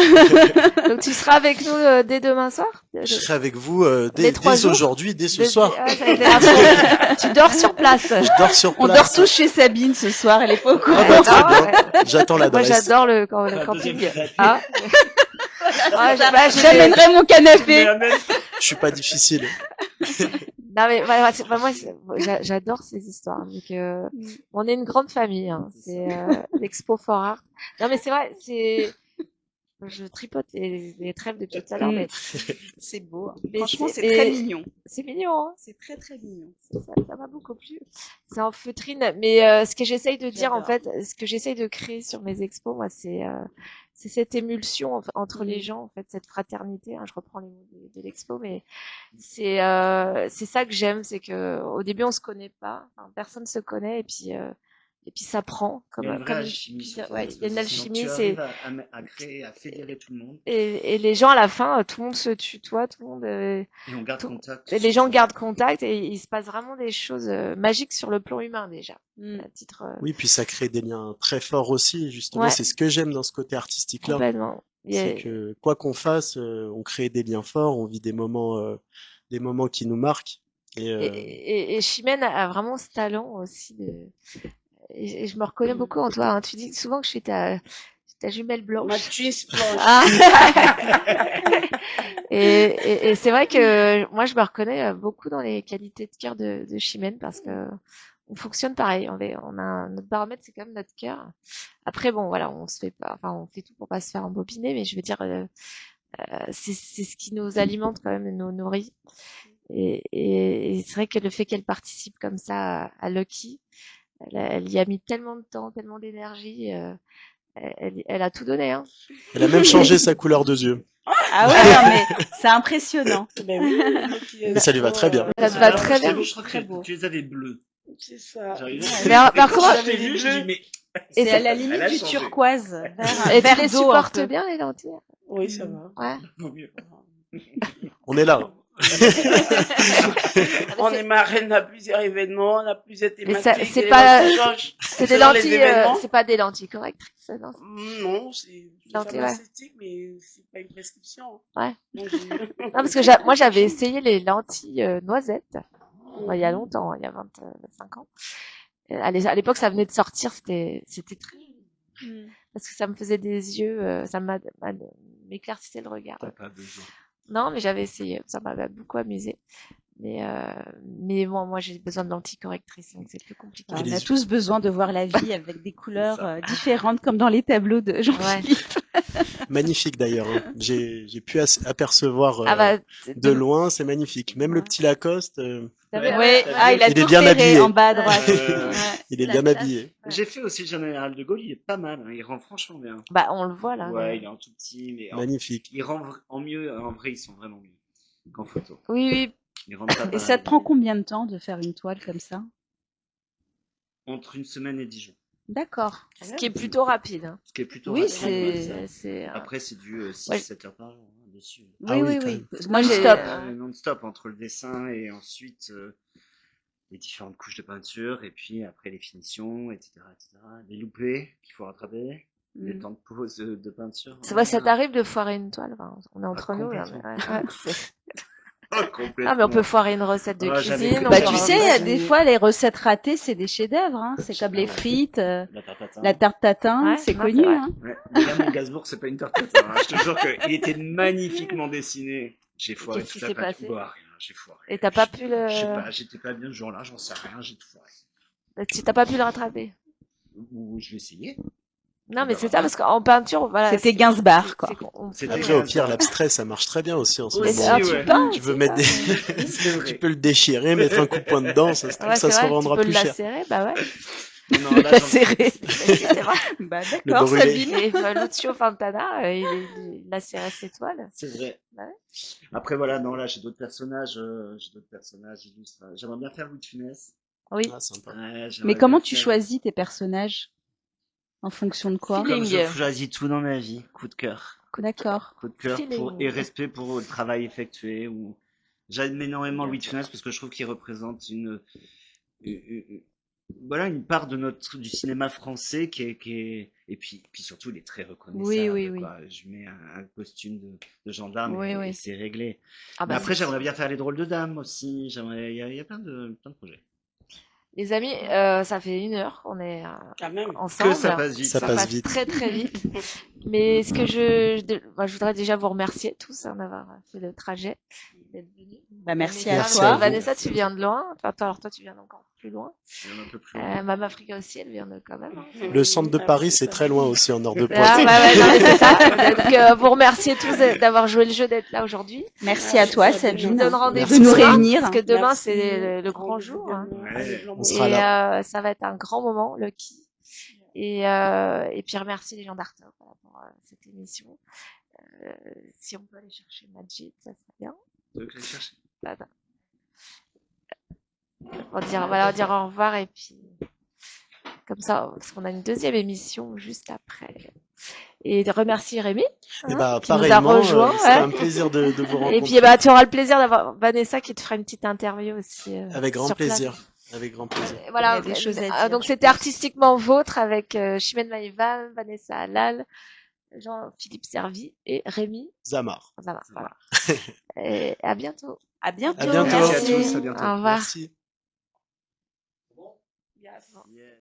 Donc tu seras avec nous dès demain soir. Je serai avec vous Les 3 dès jours aujourd'hui, dès ce Ouais, soir. ça va être après. Tu dors sur place. Je dors sur On place. dort tous chez Sabine ce soir, elle est pas au courant. Ah bah, très Ah, bien. ouais. J'attends Moi l'adresse. j'adore le La camping. deuxième fête. Ah. Ouais, J'amènerai mon canapé. Je suis pas difficile. Non mais moi j'adore ces histoires. Donc on est une grande famille. Hein. C'est l'Expo For Art. Non mais c'est vrai, je tripote les trêves depuis tout à l'heure, mais C'est beau. hein. Mais Franchement, c'est- c'est très mais- mignon. c'est mignon. Hein. C'est très très mignon. Ça m'a beaucoup plu. C'est en feutrine, mais ce que j'essaye de dire en J'adore. fait, ce que j'essaye de créer sur mes expos, moi, c'est cette émulsion entre les gens, en fait, cette fraternité. Hein, je reprends les mots de l'expo, mais c'est ça que j'aime, c'est que au début on se connaît pas, enfin, personne se connaît, et puis ça prend Il y a une vraie comme alchimie. sur ouais, tes il y a une réseaux sociaux. alchimie, Tu c'est arrives à créer, à fédérer tout le monde et les gens à la fin, tout le monde se tutoie, tout le monde et on garde tout- contact. et les gens gardent contact et il se passe vraiment des choses magiques sur le plan humain déjà. À titre Oui, puis ça crée des liens très forts aussi. Justement, Ouais. c'est ce que j'aime dans ce côté artistique-là. complètement. C'est que quoi qu'on fasse, on crée des liens forts, on vit des moments qui nous marquent. Et Chimène a vraiment ce talent aussi et je me reconnais beaucoup en toi. Hein. Tu dis souvent que je suis ta jumelle blanche. Ma twist blanche. Ah. et c'est vrai que moi je me reconnais beaucoup dans les qualités de cœur de Chimène parce que on fonctionne pareil. On a notre baromètre, c'est quand même notre cœur. Après bon voilà, on se fait pas, enfin on fait tout pour pas se faire embobiner, mais je veux dire c'est ce qui nous alimente quand même et nous nourrit. Et c'est vrai que le fait qu'elle participe comme ça à Lucky, elle y a mis tellement de temps, tellement d'énergie. Elle a tout donné. Hein. Elle a même changé sa couleur de yeux. Ah ouais, non, mais c'est impressionnant. Ben oui, Et ça lui va très bien. Ça te va très bien. Je crois que tu les avais bleus. c'est ça. J'arrive. Mais par contre, je l'ai vu, je dis mais C'est ça- à la Elle limite a du changé. turquoise. et tu Vert les d'eau un supportes peu. bien les lentilles. Oui, ça va. Ouais. vaut mieux. On est là. On est marraine à plusieurs événements, on a plusieurs Mais ça- thématiques. c'est et les pas- lentilles changent C'est des selon les lentilles, événements. c'est pas des lentilles correctrices, non. Non, c'est Lentilles, ouais. pharmaceutique, mais c'est pas une prescription. Ouais. Donc, Non, parce que moi j'avais essayé les lentilles noisettes. Il y a longtemps, hein, il y a 25 ans. À l'époque, ça venait de sortir, c'était très joli. Parce que ça me faisait des yeux, ça m'éclaircissait le regard. T'as pas besoin. Non, mais j'avais essayé, ça m'avait beaucoup amusé. Mais bon, moi j'ai besoin de lentilles correctrices, donc c'est plus compliqué. On Et a les- tous besoin de voir la vie avec des couleurs ça. différentes, comme dans les tableaux de Jean-Philippe. Magnifique d'ailleurs. Hein. J'ai pu apercevoir Ah bah, de loin, c'est magnifique. Même le petit Lacoste, t'avais- Ouais, ah, il a Il est tout bien repéré habillé. en bas à droite. Euh, Ouais. il est La bien classe. habillé. J'ai fait aussi le général de Gaulle, il est pas mal, hein, il rend franchement bien. Bah, on le voit là. Ouais, il est en tout petit, mais Magnifique. il rend en mieux, en vrai, ils sont vraiment mieux qu'en photo. Oui, oui. Ils rendent pas Et mal. ça te prend combien de temps de faire une toile comme ça? Entre une semaine et 10 jours. D'accord. Ce qui est plutôt rapide. Hein. Ce qui est plutôt Oui, rapide, c'est- ouais, ça. C'est, Après, c'est du Ouais. 6-7 heures par jour, hein, dessus. Oui, Ah oui, oui, quand oui. même. Moi, j'ai, Non-stop. Non-stop entre le dessin et ensuite les différentes couches de peinture et puis après les finitions, etc., etc. Les loupés qu'il faut rattraper, les temps de pause de peinture. C'est vrai, ça t'arrive de foirer une toile. Enfin, on est entre nous là. complètement. Mais ouais, c'est- Complètement. Ah, mais on peut foirer une recette de Ah, j'avais cuisine. pris on Bah, peut tu Genre, sais, un des petit- fois, les recettes ratées, c'est des chefs-d'œuvre, hein. C'est comme les frites, La tarte tatin. la tarte tatin, Ouais, c'est non, connu, c'est vrai. hein. Ouais, mais là, mon Gainsbourg, c'est pas une tarte tatin, hein. Je te jure qu'il était magnifiquement dessiné. J'ai foiré Qu'est-ce qui toute s'est la pâte. passé Bah, rien, j'ai foiré. Et t'as pas pu Je sais le, pas, j'étais pas bien ce jour-là, j'en sais rien, j'ai tout foiré. t'as pas pu le rattraper. Ou je vais essayer. Non, mais c'est ça, parce qu'en peinture, voilà. C'était c'est- Gainsbourg, quoi. c'est qu'on- C'était Après, au pire, l'abstrait, ça marche très bien aussi en ce Aussi, moment. Alors, tu ouais. peins, Tu peux c'est mettre ça. C'est vrai. tu peux le déchirer, mettre un coup de poing dedans, ça Ouais, se c'est vrai, revendra tu peux plus le cher. lacérer, bah ouais. Non, Le là, j'en lacérer. C'est vrai. Bah Le d'accord, brûler. Sabine. Et Lucio Fontana, il a serré ses toiles. C'est vrai. Bah ouais. Après, voilà, non, là, j'ai d'autres personnages illustres. J'aimerais bien faire Louis de Funès. Oui. Ah, sympa. Ouais, Mais j'aimerais comment bien tu faire- choisis tes personnages? En fonction de quoi? Feeling. Comme je choisis tout dans ma vie, coup de cœur. D'accord. Coup de cœur Feeling. et respect pour le travail effectué. J'aime énormément Bien Louis de sûr. Funès parce que je trouve qu'il représente une- voilà, une part du cinéma français et puis surtout, il est très reconnaissable, Oui, oui, oui. quoi. Je mets un costume de gendarme Oui, et oui. c'est réglé. Ah Mais bah, après, c'est j'aimerais sûr. bien faire les drôles de dames aussi. Il y a plein de projets. Les amis, ça fait 1 heure qu'on est Quand même. Que ensemble. ça passe vite. Ça Ça passe passe vite. très très vite. Mais ce que moi, je voudrais déjà vous remercier tous d'avoir fait le trajet, d'être venus. Bah merci à Merci toi. à vous. Vanessa, tu viens de loin. Enfin, alors toi, tu viens d'encore plus loin. Il y en a un peu plus loin. Mame Africa aussi, elle vient de quand même. Hein. Le centre de Ah, Paris, c'est c'est ça. très loin aussi en nord de Ah, Poitiers. ouais, non, mais c'est ça. Donc, vous remerciez tous d'avoir joué le jeu, d'être là aujourd'hui. Merci à toi, Sabine, Je donne rendez-vous de nous demain, réunir. parce que demain, Merci. c'est le grand Rendez-vous jour. Hein. demain. Ouais. Allez, blanc, On blanc. sera Et là. ça va être un grand moment, Lucky. Et puis remercier les gens d'Arte pour cette émission. Si on peut aller chercher Majid, ça serait bien. Tu veux que je les cherche Voilà. On va dire au revoir et puis comme ça, parce qu'on a une deuxième émission juste après. Et de remercier Rémi, Et bah, qui nous a pareillement, rejoint. c'était Ouais. un plaisir de vous rencontrer. Et puis bah, tu auras le plaisir d'avoir Vanessa qui te fera une petite interview aussi. Avec grand sur place. plaisir. Avec grand plaisir. Et voilà, Il y a des choses à dire, donc je c'était pense. artistiquement vôtre avec Chimène Maïvan, Vanessa Halal, Jean-Philippe Servi et Rémi. Zamar. Voilà. Et à bientôt. À bientôt. À bientôt. Merci à Merci. tous, à bientôt. Au revoir. Merci. Yes. Yeah.